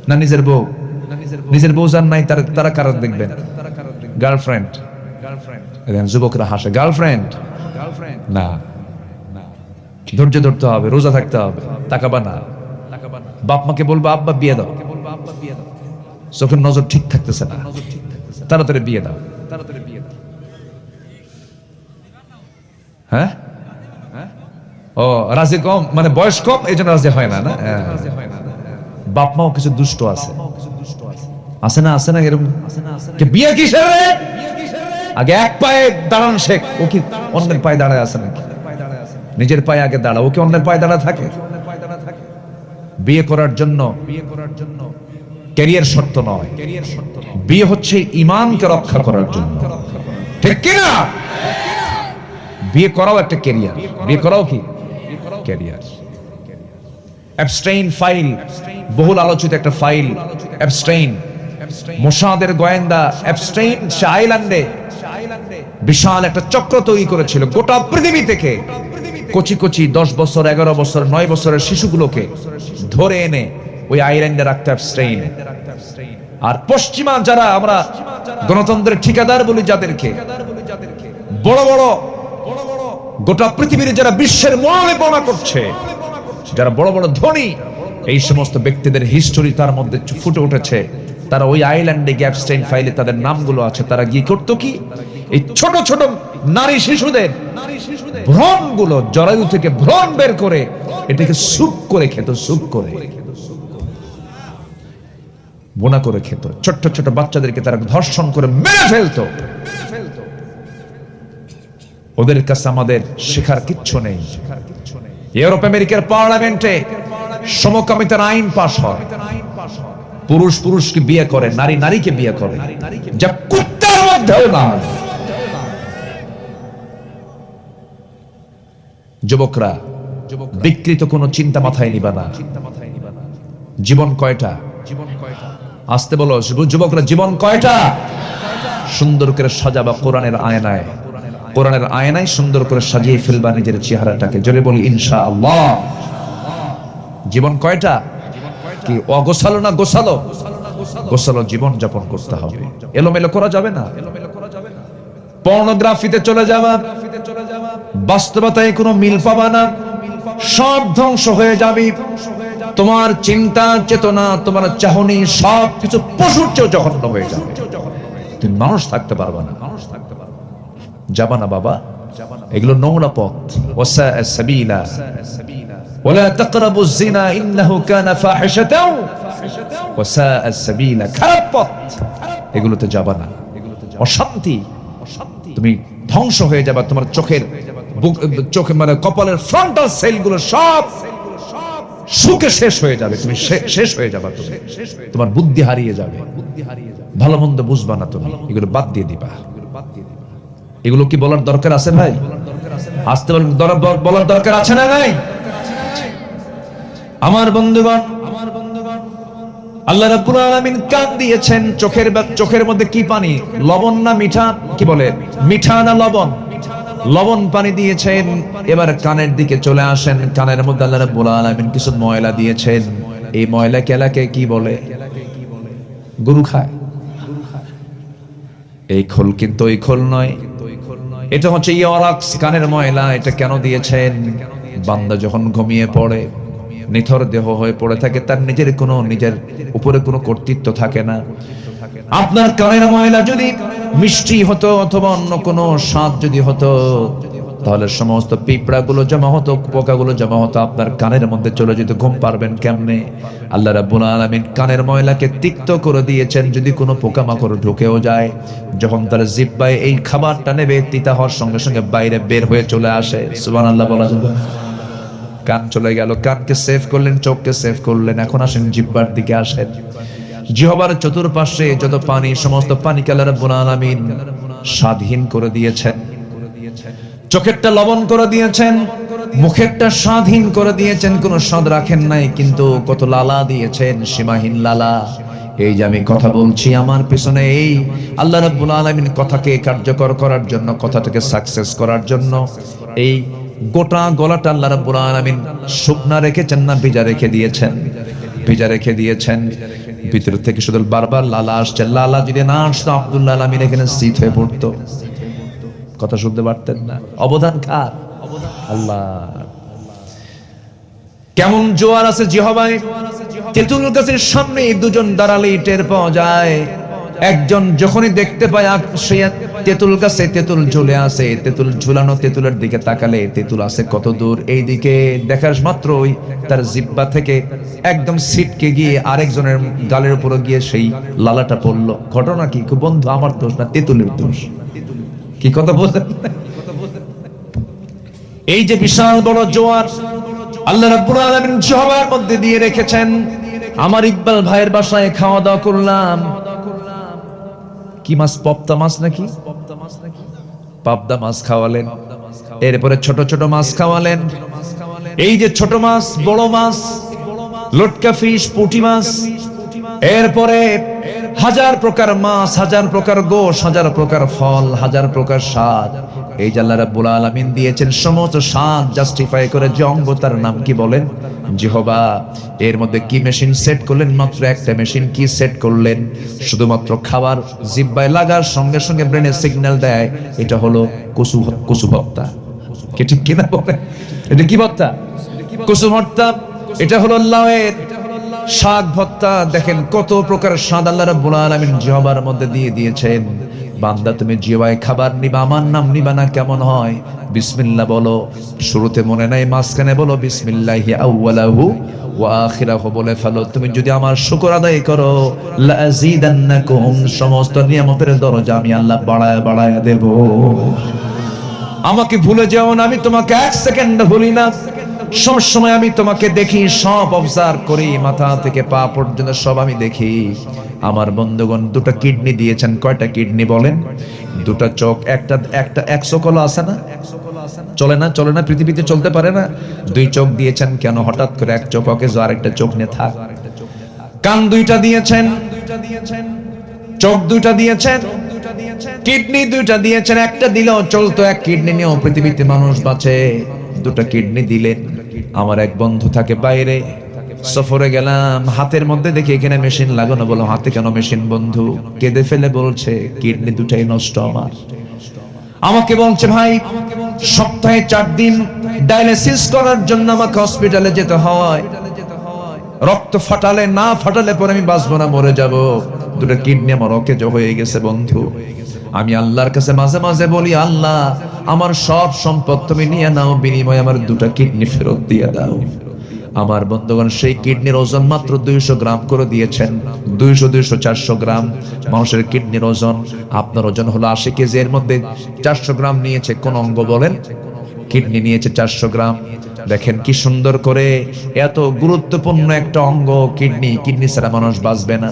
না নিজের বউ? নিজের বউ যার নাই তারা কারা দেখবেন? গার্লফ্রেন্ড। যুবকরা হাসে, গার্লফ্রেন্ড না, ধৈর্য ধরতে হবে, রোজা থাকতে হবে, তাকাবা না। বাপ মাকে বলবো আব্বা বিয়ে দাও, চোখের নজর ঠিক থাকতেছে না, তাড়াতাড়ি বিয়ে দাও। হ্যাঁ, ও রাজি কম, মানে বয়স কম, এই জন্য রাজি হয় না। না, বাপ মাও কিছু দুষ্ট আছে, আছে না? আছে না এরকম? বিয়ে কিসের রে? আগে এক পায়ে দাঁড়ান শেখ। ও কি অন্যের পায়ে দাঁড়ায় আছে নাকি? নিজের পায়ে আগে দাঁড়া। ও কি অন্যের পায়ে দাঁড়া থাকে? বিয়ে করার জন্য ক্যারিয়ার শর্ত নয়, বিয়ে হচ্ছে ইমানকে রক্ষা করার জন্য, ঠিক কি না? বিয়ে করাও একটা ক্যারিয়ার। বিয়ে করাও কি ক্যারিয়ার? অ্যাবস্টেইন ফাইল, বহুল আলোচিত একটা ফাইল। অ্যাবস্টেইন, মোসাদের গোয়েন্দা অ্যাবস্টেইন আইল্যান্ডে বিশাল একটা চক্র তৈরি করেছিল। গোটা পৃথিবী থেকে কচি কচি 10 বছর, 11 বছর, 9 বছরের শিশুগুলোকে ধরে এনে ওই আইল্যান্ডে রাখতে অ্যাবস্টেইন। আর পশ্চিমা যারা আমরা গণতন্ত্রের ঠিকাদার বলি, যাদেরকে বড় বড় গোটা পৃথিবীর যারা বিশ্বের মৌলবাদী করছে, যারা বড় বড় ধনী, এই সমস্ত ব্যক্তিদের হিস্টোরি তার মধ্যে ফুটে উঠেছে। তারা ওই আইল্যান্ডে অ্যাবস্টেইন ফাইলে তাদের নামগুলো আছে। তারা গিয়ে করতো কি, এই ছোট ছোট নারী শিশুদের ভ্রণগুলো, জরায়ু থেকে ভ্রণ বের করে এটাকে স্যুপ করে খেত, স্যুপ করে বোনা করে খেত। ছোট্ট ছোট বাচ্চাদেরকে তারা ধর্ষণ করে মেরে ফেলতো। ওদের কাছে আমাদের শেখার কিচ্ছু নেই। ইউরোপ আমেরিকার পার্লামেন্টে সমকামিতার আইন পাস হয়। পুরুষ পুরুষকে বিয়ে করে, নারী নারীকে বিয়ে করে, যা কুত্তার মধ্যেও না। যুবকরা, বিকৃত কোনো চিন্তা মাথায় নিবা না। জীবন কয়টা? আসতে বলো যুবকরা, জীবন কয়টা? সুন্দর করে সাজাবা কোরআনের আয়নায়। কোরআনের আয়নায় সুন্দর করে সাজিয়ে ফেলবা নিজের চেহারাটাকে। জোরে বলি ইনশাআল্লাহ। জীবন কয়টা? কি অগোছালো না গোছালো? গোছালো জীবন যাপন করতে হবে, এলোমেলো করা যাবে না। পর্নোগ্রাফিতে চলে যাবা, বাস্তবতায় কোনো মিল পাবা না, সব ধ্বংস হয়ে যাবে। তোমার চিন্তা চেতনা, তোমার চাহনি সবকিছু পশুর চেয়েও জঘন্য হয়ে যাবে। তুমি মানুষ থাকতে পারবা না, যাবা না বাবা। এগুলো নোংরা পথ। ওয়াসা সাবিলা ওয়ালা তাকরাবুজ জিনা ইন্নাহু কানা ফাহিশাতাও ওয়াসা সাবিলা। খারাপ পথ, এগুলোতে যাবা না। অশান্তি, তুমি ধ্বংস হয়ে যাবে। তোমার চোখে মানে কপালের ফ্রন্টাল সেলগুলো সব সুখে শেষ হয়ে যাবে। তুমি শেষ হয়ে যাবে, তোমার বুদ্ধি হারিয়ে যাবে, ভালো মন্দ বুঝবা না তুমি। এগুলো বাদ দিয়ে দিবা। এগুলো কি বলার দরকার আছে ভাই? আসতে বলার দরকার আছে না নাই? আমার বন্ধুগণ, আল্লাহ রাব্বুল আলামিন কান দিয়েছেন। চোখের মধ্যে কি পানি? লবণ না মিঠা? কি বলে, মিঠা না লবণ? লবণ পানি দিয়েছেন। এবার কানের দিকে চলে আসেন। কানের মধ্যে আল্লাহ রাব্বুল আলামিন কিছু ময়লা দিয়েছেন। এই ময়লা কেলাকে কি বলে? গরু খায়। এই খোল কিন্তু ওই খোল নয়, এটা হচ্ছে ইয়রাক্স, কানের ময়লা। এটা কেন দিয়েছেন? বান্দা যখন ঘুমিয়ে পড়ে, নিথর দেহ হয়ে পড়ে থাকে, তার নিজের উপরে কোনো কর্তৃত্ব থাকে না। আপনার কানের ময়লা যদি মিষ্টি হতো অথবা অন্য কোনো স্বাদ যদি হতো, তাহলে সমস্ত পিঁপড়াগুলো জমা হতো, পোকাগুলো জমা হতো, আপনার কানের মধ্যে চলে যেত। ঘুম পারবেন কেমনে? আল্লাহ রাব্বুল আলামিন কানের ময়লাকে তিক্ত করে দিয়েছেন। যদি কোনো পোকামাকড় ঢুকেও যায়, যখন তার জিহ্বায় এই খাবারটা নেবে, তিতা হওয়ার সঙ্গে সঙ্গে বাইরে বের হয়ে চলে আসে। সুবহানাল্লাহ বলা যাবে? কান চলে গেল, কানকে সেভ করলেন, চোখকে সেভ করলেন। এখন আসেন জিহ্বার দিকে আসেন। জিহ্বার চতুর্পাশে যত পানি, সমস্ত পানিকে আল্লাহ রাব্বুল আলামিন স্বাধীন করে দিয়েছেন। চোখেরটা লবণ করে দিয়েছেন, মুখেরটা স্বাধীন করে দিয়েছেন, কোনো স্বাদ রাখেন নাই, কিন্তু কত লালা দিয়েছেন, সীমাহীন লালা। এই যে আমি কথা বলছি, আমার পিছনে এই আল্লাহ রাব্বুল আলামিন কথাকে কার্যকর করার জন্য, কথাটাকে সাকসেস করার জন্য এই গোটা গলাটা আল্লাহ রাব্বুল আলামিন শুকনা রেখেছেন না ভিজা রেখে দিয়েছেন? ভিজা রেখে দিয়েছেন। ভিতর থেকে শুধু বারবার লালা আসছে। লালা যদি না আসতো আব্দুল্লাহ আলামিন এখানে স্থিত হয়ে পড়তো, কথা শুনতে পারতেন না। অবদান কার? আল্লাহ। কেমন জোয়ার আছে জিহবায়। তেঁতুল গাছের সামনে দুজন দাঁড়ালেই টের পাওয়া যায়। একজন যখনই দেখতে পায় সে তেঁতুল গাছে তেঁতুল ঝুলে আছে, তেঁতুল ঝুলানো তেঁতুলের দিকে তাকালে তেঁতুল আছে কত দূর, এই দিকে দেখার মাত্রই তার জিহ্বা থেকে একদম ছিটকে গিয়ে আরেকজনের গালের উপরে গিয়ে সেই লালাটা পড়লো। ঘটনা কি? বন্ধু, আমার দোষ না, তেঁতুলের দোষ। কি কথা বলছেন? এই যে বিশাল বড় জোয়ার আল্লাহ রাব্বুল আলামিন সবার মধ্যে দিয়ে রেখেছেন। আমার ইকবাল ভাইয়ের বাসায় খাওয়া দাওয়া করলাম। কি মাছ? পপ্তা মাছ নাকি? পাবদা মাছ খাওয়ালেন, এরপরে ছোট ছোট মাছ খাওয়ালেন। এই যে ছোট মাছ, বড় মাছ, লটকা ফিশ, পুঁটি মাছ, এরপরে হাজার প্রকার মাছ, হাজার প্রকার গোশ, হাজার প্রকার ফল, হাজার প্রকার স্বাদ। এই যে আল্লাহ রাব্বুল আলামিন দিয়েছেন সমস্ত স্বাদ জাস্টিফাই করে যে অঙ্গ, তার নাম কি বলেন? জিহবা। এর মধ্যে কি মেশিন সেট করলেন? মাত্র একটা মেশিন। কি সেট করলেন? শুধুমাত্র খাবার জিহ্বায় লাগার সঙ্গে সঙ্গে ব্রেনে সিগন্যাল দেয়, এটা হলো কচু ভর্তা। কি ঠিক কিনা বলেন? এটা কি ভর্তা? কচু ভর্তা। এটা হলো লাউয়ের শাক ভর্তা। দেখেন কত প্রকার স্বাদ আল্লাহ রাব্বুল আলামিন জিহ্বার মধ্যে দিয়ে দিয়েছেন। বান্দা, তুমি জিহ্বায় খাবার নিবা, আমার নাম নিবা না, কেমন হয়? বিসমিল্লাহ বলো, শুরুতে মনে নাই, মাঝখানে বলো বিসমিল্লাহি আউওয়ালাহু ওয়া আখিরাহু বলে ফেলো। তুমি যদি আমার শুকর আদায় করো, লাযিদান্নাকুম, সমস্ত নিয়ামতের দরজা আমি আল্লাহ বাড়ায় বাড়ায় দেব। আমাকে ভুলে যাও না, আমি তোমাকে এক সেকেন্ড ভুলি না। সব সময় আমি তোমাকে দেখি, সব অবজার্ভ করি, মাথা থেকে পা পর্যন্ত সব আমি দেখি। আমার বন্ধুগণ, দুটো কিডনি দিয়েছেন। কয়টা কিডনি বলেন? দুটো চোখ, একটা 100 কলা আছে না? চলে না, চলে না, পৃথিবীতে চলতে পারে না। দুই চোখ দিয়েছেন কেন? হঠাৎ করে এক চোখ ওকে আরেকটা চোখ নিয়ে থাক। কান দুইটা দিয়েছেন, চোখ দুইটা দিয়েছেন, কিডনি দুইটা দিয়েছেন। একটা দিলেও চলতো, এক কিডনি নিয়েও পৃথিবীতে মানুষ বাঁচে। দুটো কিডনি দিলেন। আমার এক বন্ধু থাকে বাইরে, সফরে গেলাম, হাতের মধ্যে দেখি এখানে মেশিন লাগানো। বলো, হাতে কেন মেশিন? বন্ধু কেঁদে ফেলে বলছে, কিডনি দুটাই নষ্ট আমার। আমাকে বলছে, ভাই সপ্তাহে 4 দিন ডায়ালিসিস করার জন্য আমাকে হসপিটালে যেতে হয়। রক্ত ফাটালে, না ফাটালে পরে আমি বাঁচবো না, মরে যাব। দুটো কিডনি আমার অকেজ হয়ে গেছে। বন্ধু, আমি আল্লাহর কাছে মাঝে মাঝে বলি, আল্লাহ আমার সব সম্পদ তুমি নিয়ে নাও, বিনিময়ে আমার দুটো কিডনি ফেরত দিয়ে দাও। আমার বন্ধুগণ, সেই কিডনির ওজন মাত্র 200 গ্রাম করে দিয়েছেন। 200, 400 গ্রাম মানুষের কিডনির ওজন। আপনার ওজন হলো 80 কেজি, এর মধ্যে 400 গ্রাম নিয়েছে কোন অঙ্গ বলেন? কিডনি নিয়েছে 400 গ্রাম। দেখেন কি সুন্দর করে, এত গুরুত্বপূর্ণ একটা অঙ্গ কিডনি। কিডনি ছাড়া মানুষ বাঁচবে না।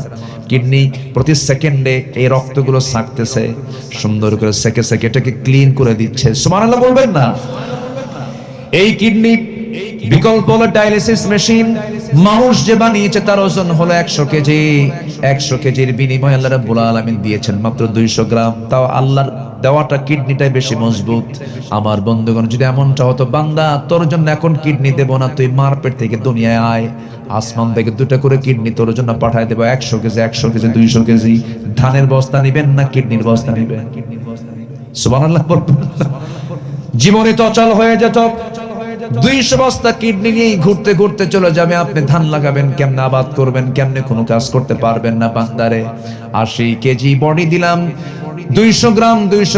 কিডনি প্রতি সেকেন্ডে এই রক্তগুলো ছাঁকতেছে, সুন্দর করে সেকে সেকে এটাকে ক্লিন করে দিচ্ছে। সুবহানাল্লাহ বলবেন না? এই কিডনি বিকল্প হলো ডায়ালিসিস মেশিন। মানুষ যে বানিয়েছে তার ওজন হলো 100 কেজি। 100 কেজির বিনিময়ে আল্লাহ রাব্বুল আলামিন দিয়েছেন মাত্র 200 গ্রাম। তাও আল্লাহর দেওয়াটা কিডনিটাই বেশি মজবুত। আমার বন্ধুগণ, যদি এমনটা হতো, বান্দা তোর জন্য এখন কিডনি দেব না, তুই মার পেট থেকে দুনিয়ায় আয়, আসমান থেকে 2টা করে কিডনি তোর জন্য পাঠায় দেব। 100 কেজি, 100 কেজি, 200 কেজি। ধানের বস্তা নিবেন না কিডনির বস্তা নিবেন? সুবহানাল্লাহ। জীবনে তো অচল হয়ে যেত। 200 বস্তা কিডনি নিয়ে ঘুরতে ঘুরতে চলে যাবে। আপনি ধান লাগাবেন কেমনে, আবাদ করবেন কেমনে, কোনো কাজ করতে পারবেন না। বান্দারে 80 কেজি বডি দিলাম, 200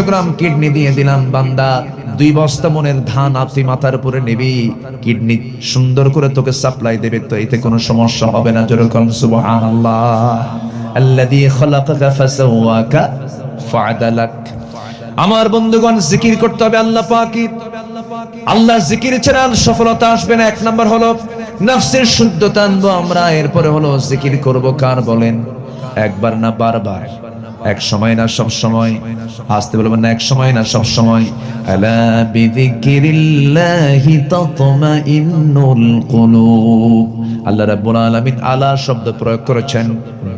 গ্রাম কিডনি দিয়ে দিলাম। বান্দা 2 বস্তা মনের ধান আপনি মাথার উপরে নিবি, কিডনি সুন্দর করে তোকে সাপ্লাই দেবে, তো এতে কোনো সমস্যা হবে না। জোরে বলুন সুবহানাল্লাহ। আল্লাযী খালাকাকা ফাসাওয়াকা ফাআদালাক। আমার বন্ধুগণ, জিকির করতে হবে আল্লাহ পাকের। আল্লাহ জিকির ছাড়া সফলতা আসবে না। 1 নাম্বার হলো নফসের শুদ্ধতা আনবো আমরা। এরপরে হলো জিকির করব কার বলেন? একবার না বারবার? এক সময় না সব সময়। আসতে বলবেন না এক সময় না সব সময়। আলা বিযিকিরিল্লাহি তাতমাইন্নুল কুলুব। আল্লাহ রাব্বুল আলামিন আলা শব্দ প্রয়োগ করেছেন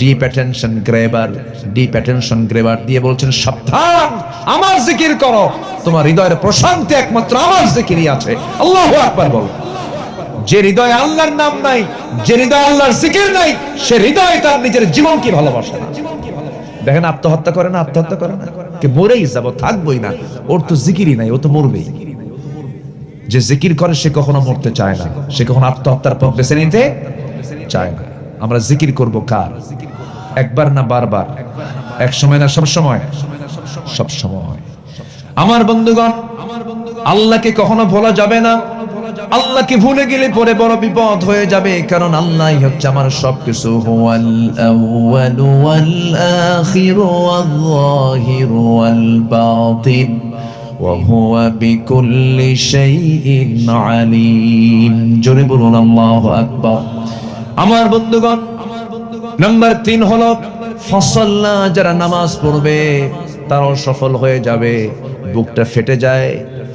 ডিপ অ্যাটেনশন গ্রেবার, ডিপ অ্যাটেনশন গ্রেবার দিয়ে বলছেন সাবধান, আমার জিকির করো, তোমার হৃদয়ের প্রশান্তি একমাত্র আমার জিকিরই আছে। আল্লাহু আকবার বল। যে হৃদয়ে আল্লাহর নাম নাই, যে হৃদয়ে আল্লাহর জিকির নাই, সে হৃদয় তার নিজের জীবন কি ভালোবাসে না। দেখেন আত্মহত্যা করে না, আত্মহত্যা করে না, কে মরেই যাব, থাকবই না, ওর তো জিকিরই নাই, ও তো মরবেই। যে জিকির করে সে কখনো মরতে চায় না, সে কখনো আত্মহত্যার পথ বেছে নিতে চায় না। আমরা জিকির করব কার? একবার না বারবার? এক সময় না সব সময়? সব সময়। আমার বন্ধুগণ, আল্লাহকে কখনো ভোলা যাবে না। আল্লাহকে ভুলে গেলে পরে বড় বিপদ হয়ে যাবে, কারণ আল্লাহই হচ্ছে আমার সবকিছু। হুয়াল আউয়ালু ওয়াল আখিরু ওয়াল যাহিরু ওয়াল বাতিন ওয়া হুয়া বিকুল্লি শাইইন আলীম। জোরে বলুন আল্লাহু আকবার। আমার বন্ধুগণ, নাম্বার 3 হলো ফসল্লা, যারা নামাজ পড়বে তারাও সফল হয়ে যাবে। বুকটা ফেটে যায়,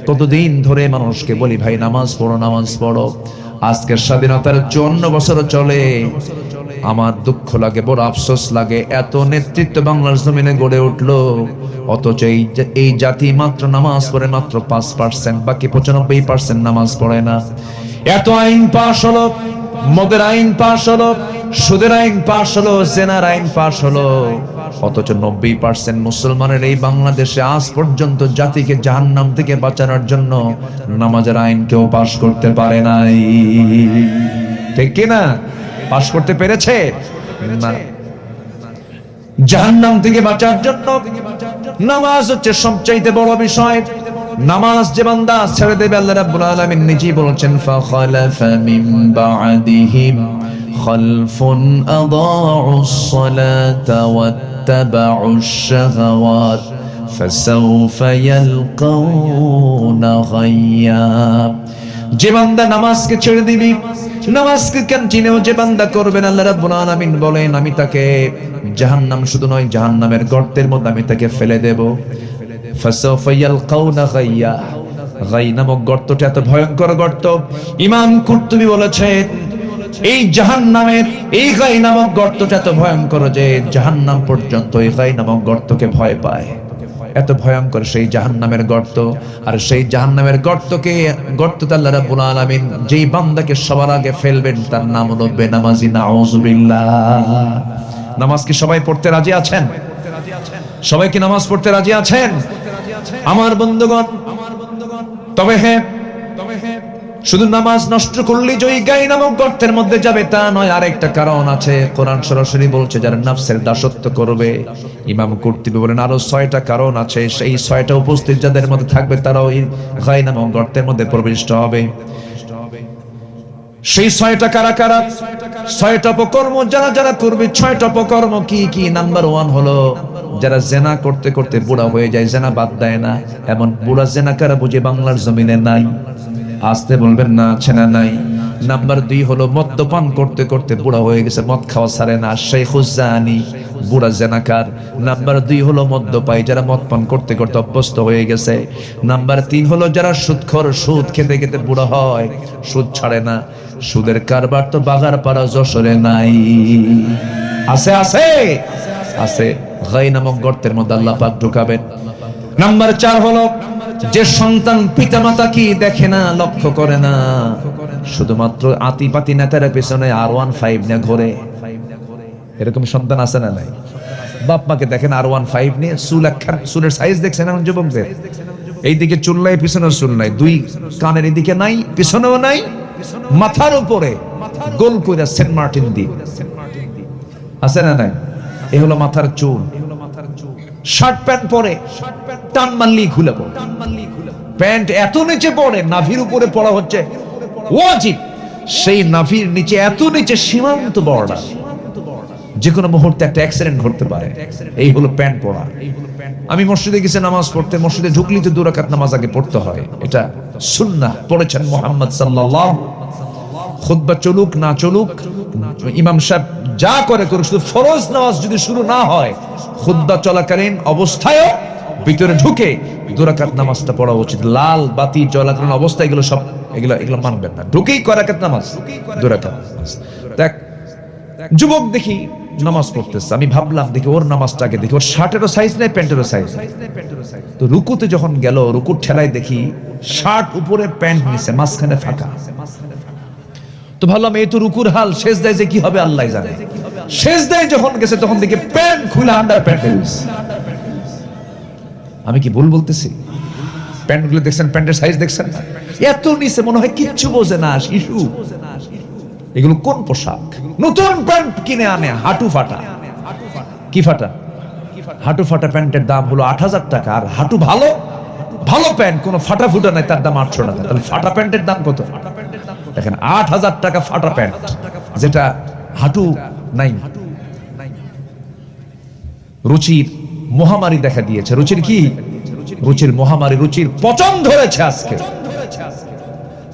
কতদিন ধরে মানুষকে বলি ভাই নামাজ পড়ো, নামাজ পড়ো। আজকের স্বাধীনতার 54 বছর চলে, আমার দুঃখ লাগে, বড় আফসোস লাগে, এত নেতৃত্ব বাংলার জমিনে গড়ে উঠলো, অথচ এই জাতি মাত্র নামাজ পড়ে মাত্র 5%, বাকি 95% নামাজ পড়ে না। এত আইন পাশ হলো, মদের আইন পাশ হলো, সুদের আইন পাশ হলো, জেনার আইন পাশ হলো, অথচ 90% মুসলমানের এই বাংলাদেশে আজ পর্যন্ত জাতিকে জাহান্নাম থেকে বাঁচানোর জন্য নামাজের আইন কেউ পাশ করতে পারে নাই। ঠিক কিনা? পাশ করতে পেরেছে না। জাহান্নাম থেকে বাঁচার জন্য নামাজ হচ্ছে সবচাইতে বড় বিষয়। নামাজ যে বান্দা ছেড়ে দেবে, আল্লাহ রাব্বুল আলামিন নিজেই বলেছেন ফাখালাফা মিন বা'দিহিম খালফুন আদাউস সালাতা ওয়াত্তাবাউশ শাহাওয়াত ফাসাউফা ইয়ালকাউনা গায়্যা। যে বান্দা নামাজকে ছেড়ে দিবি, নামাজকে কন্টিনিউ যে বান্দা করবেন, আল্লাহ রাব্বুল আলামিন বলেন আমি তাকে জাহান্নাম, শুধু নয় জাহান্নামের গর্তের মধ্যে আমি তাকে ফেলে দেব। ফাসাউফা ইয়ালকাউনা গায়্যা। গাই নামক গর্তটা এত ভয়ঙ্কর গর্ত, ইমাম কুরতুবী বলেছেন এই জাহান্নামের এই গাই নামক গর্তটা এত ভয়ঙ্কর যে জাহান্নাম পর্যন্ত এই গাই নামক গর্তকে ভয় পায়। এত ভয়ঙ্কর সেই জাহান্নামের গর্ত। আর সেই জাহান্নামের গর্ততে আল্লাহ রাব্বুল আলামিন যেই বান্দাকে সবার আগে ফেলবেন তার নাম হলো বেনামাজি। নাউযুবিল্লাহ। নামাজ কি সবাই পড়তে রাজি আছেন? সবাই কি নামাজ পড়তে রাজি আছেন? আমার বন্ধুগণ, তবে হ্যাঁ, শুধু নামাজ নষ্ট করলেই যে গাই নামক গর্তের মধ্যে যাবে তা নয়, আরেকটা কারণ আছে। কোরআন সরাসরি বলছে যারা নফসের দাসত্ব করবে। ইমাম কুরতুবী বলেন আরো 6টা কারণ আছে, সেই 6টা উপস্থিত যাদের মধ্যে থাকবে তারাও এই গাই নামক গর্তের মধ্যে প্রবিষ্ট হবে। সেই 6টা কারা কারা? 6টা অপকর্ম যারা যারা করবে। 6টা অপকর্ম কি কি? নাম্বার 1 হলো যারা জেনা করতে করতে বুড়া হয়ে যায়, জেনা বাদ দেয় না, এমন বুড়া জেনাকারা বুঝে বাংলার জমিনে নাই। আসতে বলবেন না, আছে না নাই? নাম্বার 2 হলো মদ্যপান করতে করতে বুড়া হয়ে গেছে, মদ খাওয়া ছাড়ে না, শাইখুজ জানি, বুড়া জেনাকার। নাম্বার 2 হলো মদ্যপায়ী, যারা মদ পান করতে করতে অভ্যস্ত হয়ে গেছে। নাম্বার 3 হলো যারা সুদখোর, সুদ খেতে খেতে বুড়া হয়, সুদ ছাড়ে না। সুদের কারবার তো বাগারপাড়া যশোরে নাই। আছে আছে আছে। গাই নামক গর্তের মধ্যে আল্লাহ পাক ঢুকাবেন। নাম্বার 4 হলো যে সন্তান পিতামাতা কি দেখে না, লক্ষ্য করে না, শুধুমাত্র আতিপাতি নেতার পেছনে R15 নিয়ে ঘোরে। এরকম সন্তান আছে না নাই? বাপ মাকে দেখেন R15 নিয়ে, চুলের সাইজ দেখছেন এখন যুবকদের? এইদিকে চুল নাই, পিছনেও চুল নাই, 2 কানের এদিকে নাই, পিছনেও নাই, মাথার উপরে গোল কইরা সেন্ট মার্টিন দি আছে না নাই? এই হলো মাথার চুল। শার্ট প্যান্ট পরে টান মারলেই খুলে পড়ে, প্যান্ট এত নিচে পড়ে, নাভির উপরে পড়া হচ্ছে ওয়াজিব। সেই নাভির নিচে, এত নিচে, সীমান্ত বর্ডার, যে কোনো মুহূর্তে একটা অ্যাক্সিডেন্ট ঘটতে পারে। এই হলো প্যান্ট পরা। আমি মসজিদে গেছি নামাজ পড়তে, মসজিদে ঢুকলেই তো 2 রাকাত নামাজ আগে পড়তে হয়, এটা সুন্নাহ পড়েছেন মুহাম্মদ সাল্লাল্লাহু খুতবা চলুক না চলুক, ইমাম সাহেব যা করে করুক, শুধু ফরজ নামাজ যদি শুরু না হয়, খুতবা চলাকালীন অবস্থায়ও ভিতরে ঢুকে 2 রাকাত নামাজটা পড়া উচিত। লাল বাতি চলাকালীন অবস্থা এগুলো সব এগুলো মানবেন না। ঢুকেই কয় রাকাত নামাজ, 2 রাকাত। দেখ যুবক দেখি নামাজ পড়তেছে, আমি ভাবলাম দেখি ওর নামাজটাকে দেখি, ওর শার্টেরও সাইজ নাই, প্যান্টেরও সাইজ। তো রুকুতে যখন গেল, রুকুর ঠেলায় দেখি শার্ট উপরে, প্যান্ট নিচে, মাঝখানে ফাঁকা। তো ভাবলাম এই তো রুকুর হাল, সেজদায় যে কি হবে আল্লাহ জানে। সেজদায় যখন গেছে তখন দেখি প্যান্ট খুলে আন্ডার প্যান্ট হয়েছে। আমি কি ভুল বলতেছি? প্যান্ট গুলো দেখছেন, প্যান্টের সাইজ দেখছেন, এত নিচে, মনে হয় কিচ্ছু বোঝে না, শিশু। এগুলো কোন পোশাক? নতুন প্যান্ট কিনে আনে হাঁটু ফাটা। কি ফাটা? হাঁটু ফাটা প্যান্টের দাম হলো 8,000 টাকা। আর হাঁটু ভালো ভালো প্যান্ট, কোনো ফাটা ফুটা নাই, তার দাম 800 টাকা। তাহলে ফাটা প্যান্টের দাম কত? দেখেন 8,000 টাকা ফাটা প্যান্ট, যেটা হাঁটু নাই। রুচির মহামারী দেখা দিয়েছে। রুচির কি? রুচির মহামারী, রুচির পচন ধরেছে আজকে,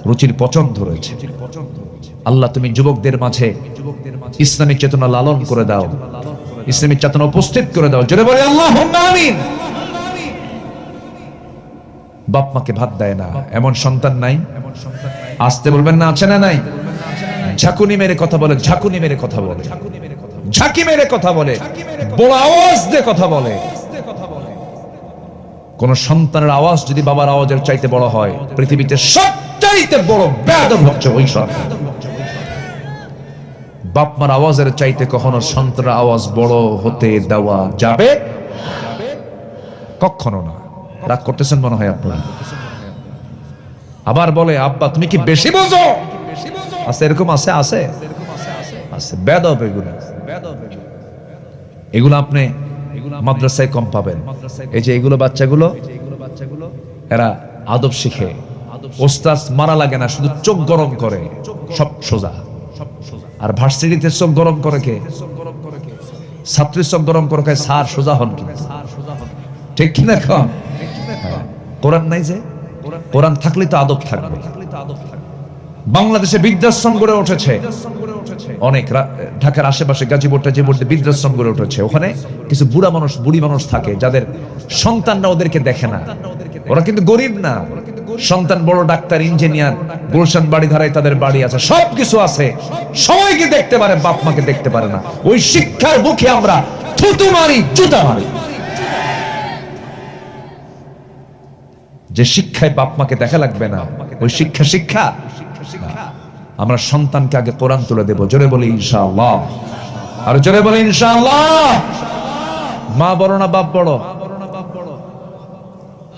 রুচির পচন ধরেছে। আল্লাহ তুমি যুবকদের মাঝে ইসলামিক চেতনা লালন করে দাও, ইসলামিক চেতনা উপস্থিত করে দাও। জোরে বলে আল্লাহুম্মা আমিন। বাপ মাকে ভাত দেয় না, এমন সন্তান নাই? আসতে বলবেন না, আছে না নাই? ঝাঁকুনি মেরে কথা বলে, ঝাঁকুনি মেরে কথা বলে, ঝাঁকি মেরে কথা বলে, বড় আওয়াজ দিয়ে কথা বলে। কোন সন্তানের আওয়াজ যদি বাবার আওয়াজের চাইতে বড় হয়, পৃথিবীতে সবচাইতে বড় বেয়াদব হচ্ছে ওই সন্তান। বাপ মার আওয়াজের চাইতে কখনো সন্তানের আওয়াজ বড় হতে দেওয়া যাবে কখনো না। রাগ করতেছেন মনে হয় আপনারা। আবার বলে আব্বা তুমি কি বেশি বোঝো? আছে, এরকম আছে, আছে আছে বেয়াদব। এগুলো আপনি মাদ্রাসায় কম পাবেন। এই যে এগুলো বাচ্চাগুলো, এরা আদব শিখে। ওস্তাদ মারা লাগে না, শুধু চোখ গরম করে, সব সোজা। আর ভার্সিটিতে চোখ গরম করে কে? ছাত্রীর চোখ গরম করে কে? স্যার সোজা হন কি? ঠিক কিনা? কোরআন নাই যে, কোরআন থাকলে তো আদব থাকবে। বাংলাদেশে বৃদ্ধাশ্রম গড়ে উঠেছে অনেক, ঢাকার আশেপাশে গাজীপুর টাজীপুরে বৃদ্ধাশ্রম গড়ে উঠেছে। ওখানে কিছু বুড়া মানুষ, বুড়ি মানুষ থাকে, যাদের সন্তানরা ওদেরকে দেখে না। ওরা কিন্তু গরিব না, সন্তান বড় ডাক্তার, ইঞ্জিনিয়ার, গুলশান বাড়ি ধারায় তাদের বাড়ি আছে, সবকিছু আছে, সবাইকে দেখতে পারে, বাপ মাকে দেখতে পারে না। ওই শিক্ষার মুখে আমরা থুতু মারি, জুতা মারি। যে শিক্ষায় বাপ মাকে দেখা লাগবে না, ওই শিক্ষা আমরা সন্তানকে আগে কোরআন তুলে দেব। জোরে বলি ইনশাআল্লাহ, আর জোরে বলি ইনশাআল্লাহ। মা বড় না বাপ বড়?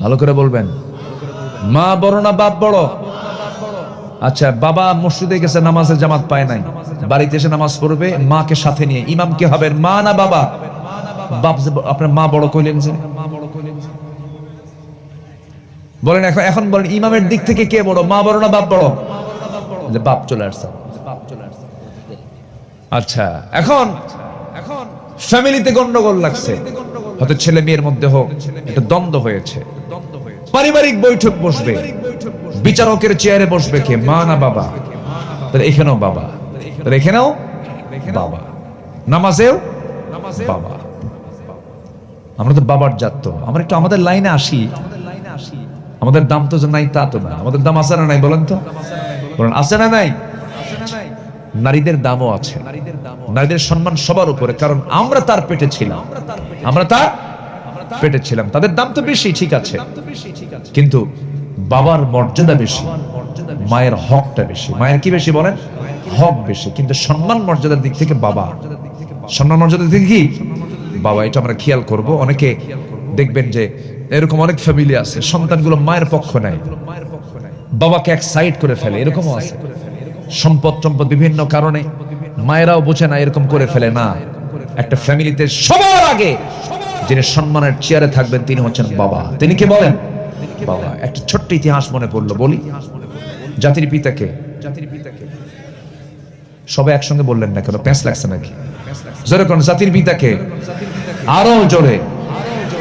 ভালো করে বলবেন, মা বড় না বাপ বড়? আচ্ছা, বাবা মসজিদে গেছে, নামাজের জামাত পায় নাই, বাড়িতে এসে নামাজ পড়বে মাকে সাথে নিয়ে, ইমাম কে হবেন, মা না বাবা? বাপ। আপনার মা বড় কইলেন যে, বলেন এখন বলেন ইমামের দিক থেকে কে বড়, মা বড় না বাপ বড়? বাপ চলে আসছে। আচ্ছা, এখন ফ্যামিলিতে গন্ডগোল লাগছে, হয়তো ছেলে মেয়ের মধ্যে হোক, একটা দ্বন্দ্ব হয়েছে, পারিবারিক বৈঠক বসবে, বিচারকের চেয়ারে বসবে কে, মা না বাবা? তাহলে এখানেও বাবা, তাহলে এখানেও বাবা, নামাজেও বাবা। আমরা তো বাবার জাত, তো আমরা একটু আমাদের লাইনে আসি। আমাদের দাম তো নাই তা তো না, আমাদের দাম আছে না নাই বলেন তো? বলেন আছে না নাই? নারীদের দামও আছে, নারীদের সম্মান সবার উপরে, কারণ আমরা তার পেটে ছিলাম, আমরা তার পেটে ছিলাম। তাদের দাম তো বেশি, ঠিক আছে, কিন্তু বাবার মর্যাদা বেশি, মায়ের হকটা বেশি। মায়ের কি বেশি বলেন? হক বেশি, কিন্তু সম্মান মর্যাদার দিক থেকে বাবা, সম্মান মর্যাদার দিক থেকে কি বাবা। এটা আমরা খেয়াল করব। অনেকে দেখবেন যে এরকম অনেক ফ্যামিলি আছে, সন্তানগুলো মায়ের পক্ষ নেয়, বাবাকে এক সাইড করে ফেলে, এরকমও আছে। সম্পদ বিভিন্ন কারণে মায়েরাও বোঝে না, এরকম করে ফেলে না। একটা ফ্যামিলিতে সবার আগে যিনি সম্মানের চেয়ারে থাকবেন তিনি হচ্ছেন বাবা। তিনি কি বলেন? বাবা। একটা ছোট্ট ইতিহাস মনে পড়লো, বলি। জাতির পিতাকে, সবাই একসঙ্গে বললেন না কেন? প্যাঁচ লাগছে নাকি? জোরে কোন জাতির পিতাকে? আরো জোরে।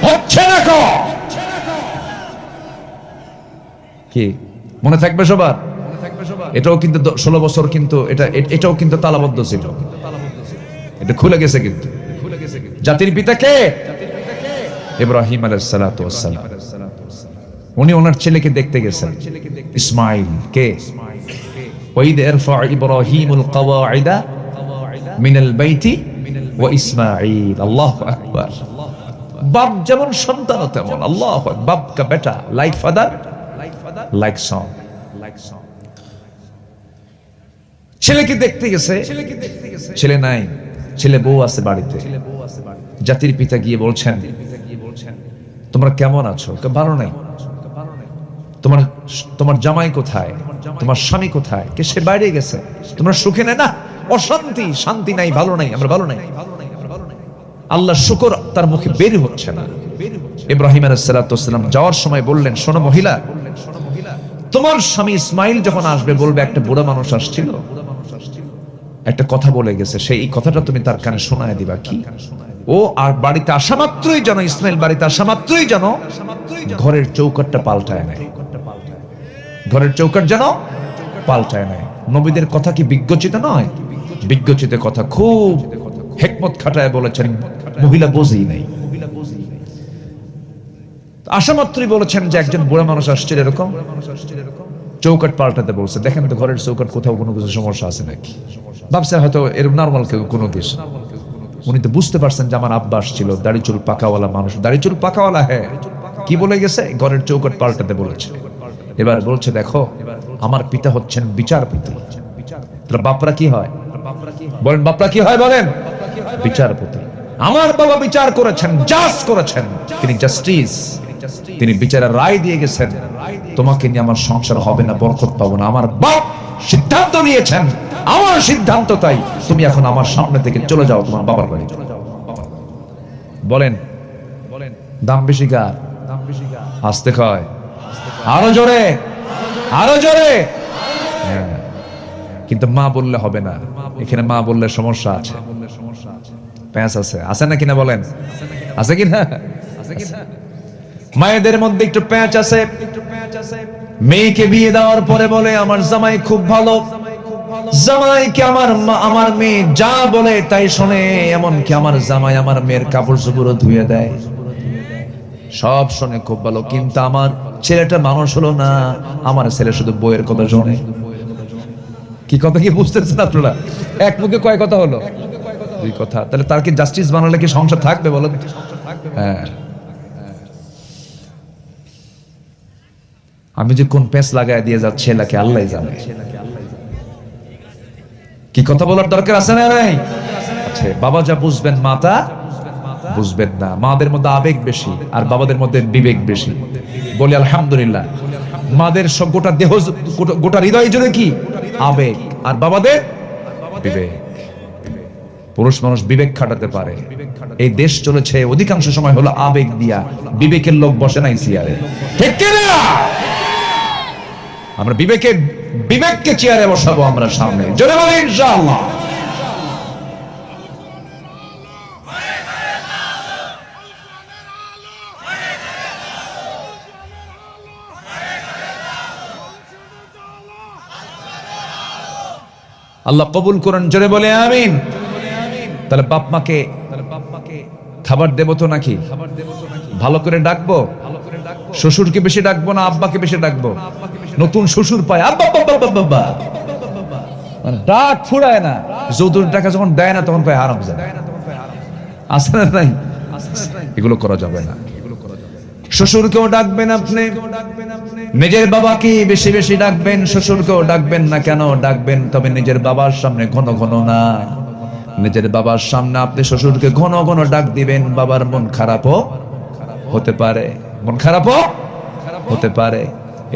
হচ্ছে না কি মনে থাকবে সবার? এটাও কিন্তু 16 বছর কিন্তু এটাও কিন্তু তালাবদ্ধ ছিল, এটা খুলে গেছে কিন্তু। জাতির পিতা কে? ইব্রাহিম আলাইহিস সালাতু ওয়াস সালাম। উনি ওনার ছেলেকে দেখতে গেছেন, ইসমাইল কে? ওয়াইদ ইরফা ইব্রাহিমুল কওয়াইদা মিনাল বাইতি ওয়া ইসমাইল। আল্লাহু আকবার। বাপ যেমন সন্তান তেমন, আল্লাহু আকবার। বাপ কা বেটা, লাইক ফাদার লাইক সন। ছেলেকে দেখতে গেছে, ছেলে নাই, ছেলে বউ আছে বাড়িতে। জাতির পিতা গিয়ে বলছেন, তোমরা কেমন আছো? ভালো নাই। তোমার জামাই কোথায়? তোমার স্বামী কোথায়? কে? সে বাইরে গেছে। তোমরা সুখে নাই? না, অশান্তি, শান্তি নাই, ভালো নাই, আমরা ভালো নাই। আল্লাহ শুকর তার মুখে বের হচ্ছে না। ইব্রাহিম আলাইহিস সালাতু ওয়াস সালাম যাওয়ার সময় বললেন, শোনো মহিলা, তোমার স্বামী ইসমাইল যখন আসবে বলবে একটা বুড়া মানুষ আসছিল, একটা কথা বলে গেছে, সেই কথাটা তুমি তার কানে শোনায় দিবা। কি? ও আর বাড়িতে আসা মাত্রই যেন, ইসমাইল বাড়িতে আসা মাত্রই যেন ঘরের চৌকাটটা পাল্টায় নেয়। ঘরের চৌকাট যেন পাল্টায় নেয়। নবীদের কথা কি বিজ্ঞচিত নয়? বিজ্ঞচিত কথা, খুব হিকমত খাটায় বলেছেন, মহিলা বুঝেই নাই। আসা মাত্রই বলেছেন যে একজন বুড়া মানুষ আসছে, এরকম চৌকাট পাল্টাতে বলছে। দেখেন তো ঘরের চৌকাট কোথাও কোনো কিছু সমস্যা আছে নাকি? ভাবছে হয়তো এরকম নর্মাল কোনো কিছু। উনি তো বুঝতে পারছেন যে আমার আব্বা আসছিল, দাড়ি চুল পাকাওয়ালা মানুষ। দাড়ি চুল পাকাওয়ালা, হ্যাঁ, কি বলে গেছে? ঘরের চৌকাট পাল্টাতে বলেছে। এবার বলছে, দেখো আমার পিতা হচ্ছেন বিচারপতি। তাহলে বাপরা কি হয়? বলেন বাপরা কি হয়? বলেন বিচারপতি। আমার বাবা বিচার করেছেন, জাজ করেছেন, তিনি জাস্টিস, তিনি বিচারের রায় দিয়ে গেছেন, তোমাকে নিয়ে আমার সংসার হবে না, বরকত পাবো না। আমার বাপ সিদ্ধান্ত নিয়েছেন, আমার সিদ্ধান্ত তাই। তুমি এখন আমার সামনে থেকে চলে যাও তোমার বাবার বাড়ি। বলেন দাম বেশি কার? আসতে কয়, আরো জোরে, আরো জোরে। কিন্তু মা বললে হবে না। এখানে মা বললে সমস্যা আছে, প্যাঁচ আছে, আছে না কিনা? বলেন আছে কিনা? মায়েদের মধ্যে একটু প্যাঁচ আছে। মেয়েকে বিয়ে দেওয়ার পরে বলে আমার জামাই খুব ভালো, জামাইকে আমার মেয়ে যা বলে তাই শোনে, এমনকি আমার জামাই আমার মেয়ের কাপড় চোপড় ধুয়ে দেয়, সব শোনে, খুব ভালো। কিন্তু আমার ছেলেটা মানুষ হলো না, আমার ছেলে শুধু বইয়ের কথা শোনে। কি কথা কি বুঝতেছেন আপনারা? এক মুখে কয় কথা হলো? দুই কথা। তাহলে তার কি জাস্টিস বানালে কি সংসার থাকবে? বলেন। হ্যাঁ, আমি যে কোন পেঁচ লাগায় দিয়ে যাচ্ছে এলাকে আল্লাহ জানে। কি কথা বলার দরকার আছে না? নাই আছে। বাবা যা বুঝবেন মা তা বুঝবেন না। মাদের মধ্যে আবেগ বেশি আর বাবাদের মধ্যে বিবেক বেশি। বলি আলহামদুলিল্লাহ। মাদের সব গোটা দেহ, গোটা হৃদয় জুড়ে কি আবেগ, আর বাবাদের বিবেক। পুরুষ মানুষ বিবেক খাটাতে পারে। এই দেশ চলেছে অধিকাংশ সময় হলো আবেগ দিয়া, বিবেকের লোক বসে নাই চেয়ারে। ঠিক কিনা? আমরা বিবেককে চেয়ারে বসাবো আমরা সামনে। জোরে বলি ইনশাআল্লাহ। আল্লাহ কবুল করেন। জোরে বলে আমিন। তাহলে বাপ মাকে খাবার দেবো তো নাকি? ভালো করে ডাকবো। শ্বশুরকে বেশি ডাকবো না আব্বাকে বেশি ডাকবো? নতুন শ্বশুর পায় আব্বা বাবা, ডাক ফুরায় না। যৌতুক টাকা যখন দেয় না তখন পায় আরাম যায়। আছে না নাই? এগুলো করা যাবে না। শ্বশুরকেও ডাকবেন আপনি, নিজের বাবাকে বেশি বেশি ডাকবেন, শ্বশুরকেও ডাকবেন না। কেন ডাকবেন? তবে নিজের বাবার সামনে ঘন ঘন না। নিজের বাবার সামনে আপনি শ্বশুরকে ঘন ঘন ডাক দিবেন, বাবার মন খারাপও হতে পারে, মন খারাপও হতে পারে।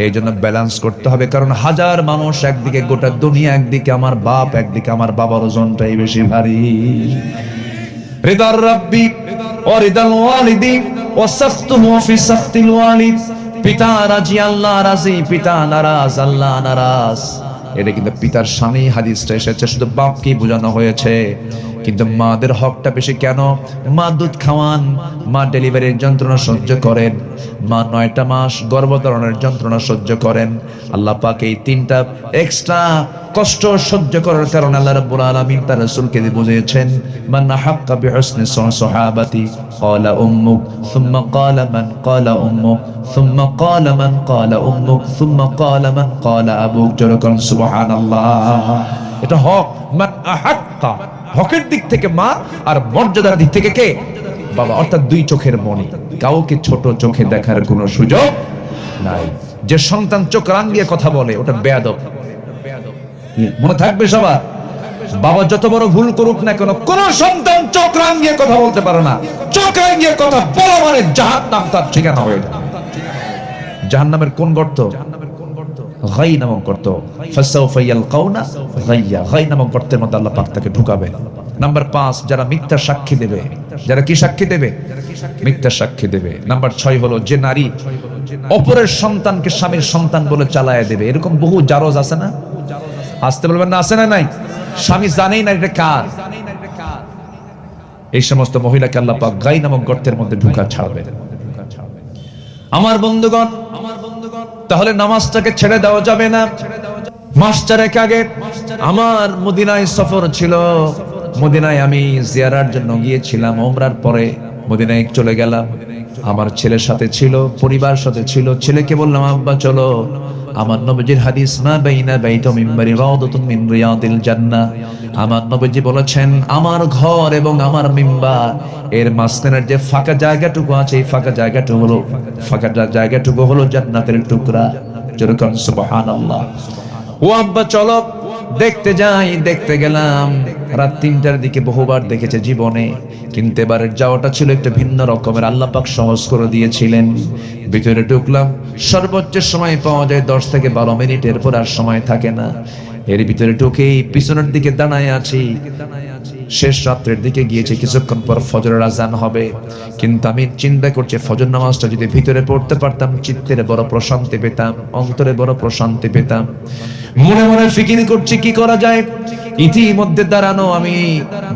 এই জন্য ব্যালেন্স করতে হবে। কারণ হাজার মানুষ একদিকে, গোটা দুনিয়া একদিকে, আমার বাপ একদিকে, আমার বাবার ওজনটাই বেশি ভারী। রিদার রাব্বি ওয়া রিদাল ওয়ালিদি ওয়া সাখতুহু ফি সাখতিল ওয়ালিদ। পিতা রাজি আল্লাহ রাজি, পিতা নারাজ আল্লাহ নারাজ। এটা কিন্তু পিতার শানে হাদিসটা এসেছে, শুধু বাপকেই বোঝানো হয়েছে। কিন্তু মাদের হকটা বেশি কেন? মা দুধ খাওয়ান, মা ডেলিভারির যন্ত্রণা সহ্য করেন, মা 9টা মাস গর্ভধারণের যন্ত্রণা সহ্য করেন। আল্লাহ পাক এই 3টা এক্সট্রা কষ্ট সহ্য করার কারণে আল্লাহ রাব্বুল আলামিন তার রাসূলকে বুঝিয়েছেন, মান হাক্কা বিহুসনি সাহাবাতি ক্বালা উম্মুক সুম্মা ক্বালা মান ক্বালা উম্মুক সুম্মা ক্বালা মান ক্বালা উম্মুক সুম্মা ক্বালা মান ক্বালা আবুক। জোরকন সুবহানাল্লাহ। এটা হক, মান হাক্কা, হকের দিক থেকে মা, আর মর্যাদার দিক থেকে কে? বাবা। অর্থাৎ 2 চোখের মণি, কাউকে ছোট চোখে দেখার কোনো সুযোগ নাই। যে সন্তান চোখ রাঙিয়ে কথা বলে ওটা বেয়াদব। মনে থাকবে সবার, বাবা যত বড় ভুল করুক না কেন, কোন সন্তান চোখ রাঙিয়ে কথা বলতে পারে না। চোখ রাঙিয়ে কথা বলা মানে জাহান্নাম তার ঠিকানা হয়ে যায়। জাহান্নামের কোন গর্ত? গাই নামক গর্ত। ফাসাউফা ইয়ালকাউনা গাইয়া। গাই নামক গর্তের মধ্যে আল্লাহ পাক তাকে ঢুকাবে। নাম্বার 5, যারা মিথ্যা সাক্ষী দেবে। যারা কি সাক্ষী দেবে? মিথ্যা সাক্ষী দেবে। নাম্বার 6 হলো যে নারী অপরের সন্তানকে স্বামীর সন্তান বলে চালায় দেবে। এরকম বহু জারজ আছে না? আসতে বলবেন না, আছে না নাই? স্বামী জানেই না এটা কার। এই সমস্ত মহিলাকে আল্লাহ পাক গাই নামক গর্তের মধ্যে ঢুকা ছাড়বে। আমার বন্ধুগণ, তাহলে নামাজটাকে ছেড়ে দেওয়া যাবে না। মাস 4 আগে আমার মদিনায় সফর ছিল। মদিনায় আমি জিয়ারার জন্য গিয়েছিলাম। ওমরার পরে মদিনায় চলে গেলাম। আমার ছেলের সাথে ছিল, পরিবার সাথে ছিল। ছেলেকে বললাম, আব্বা চলো, আমার নবীজির হাদিস, মা বাইনা বাইতু মিম্বারি রাউদাতুন মিন রিয়াদিল জান্নাহ। আমার নবীজি বলেছেন, আমার ঘর এবং আমার মিম্বার এর মাঝখানের যে ফাঁকা জায়গাটুকু আছে, এই ফাঁকা জায়গাটুকু হলো জান্নাতের টুকরা। যেরকম সুবহানাল্লাহ। ও আব্বা চলো দেখতে যাই। দেখতে গেলাম। রাত 3টার দিকে বহুবার দেখেছে জীবনে, কিন্তু এবারের যাওয়াটা ছিল একটা ভিন্ন রকমের। আল্লাহ পাক সহজ করে দিয়েছিলেন। ভিতরে ঢুকলাম। সর্বোচ্চ সময় পাওয়া যায় 10 থেকে 12 মিনিট, এরপর আর সময় থাকে না। এর ভিতরে ঢুকেই পিছনের দিকে দাঁড়ায় আছি। শেষ রাত্রের দিকে গিয়েছি, কিছুক্ষণ পর ফজরের আজান হবে। কিন্তু আমি চিন্তা করছি, ফজর নামাজটা যদি ভিতরে পড়তে পারতাম, চিত্তের বড় প্রশান্তি পেতাম, অন্তরে বড় প্রশান্তি পেতাম। মনে মনে ফিকির করছি কি করা যায়। ইতিমধ্যে দাঁড়ানো আমি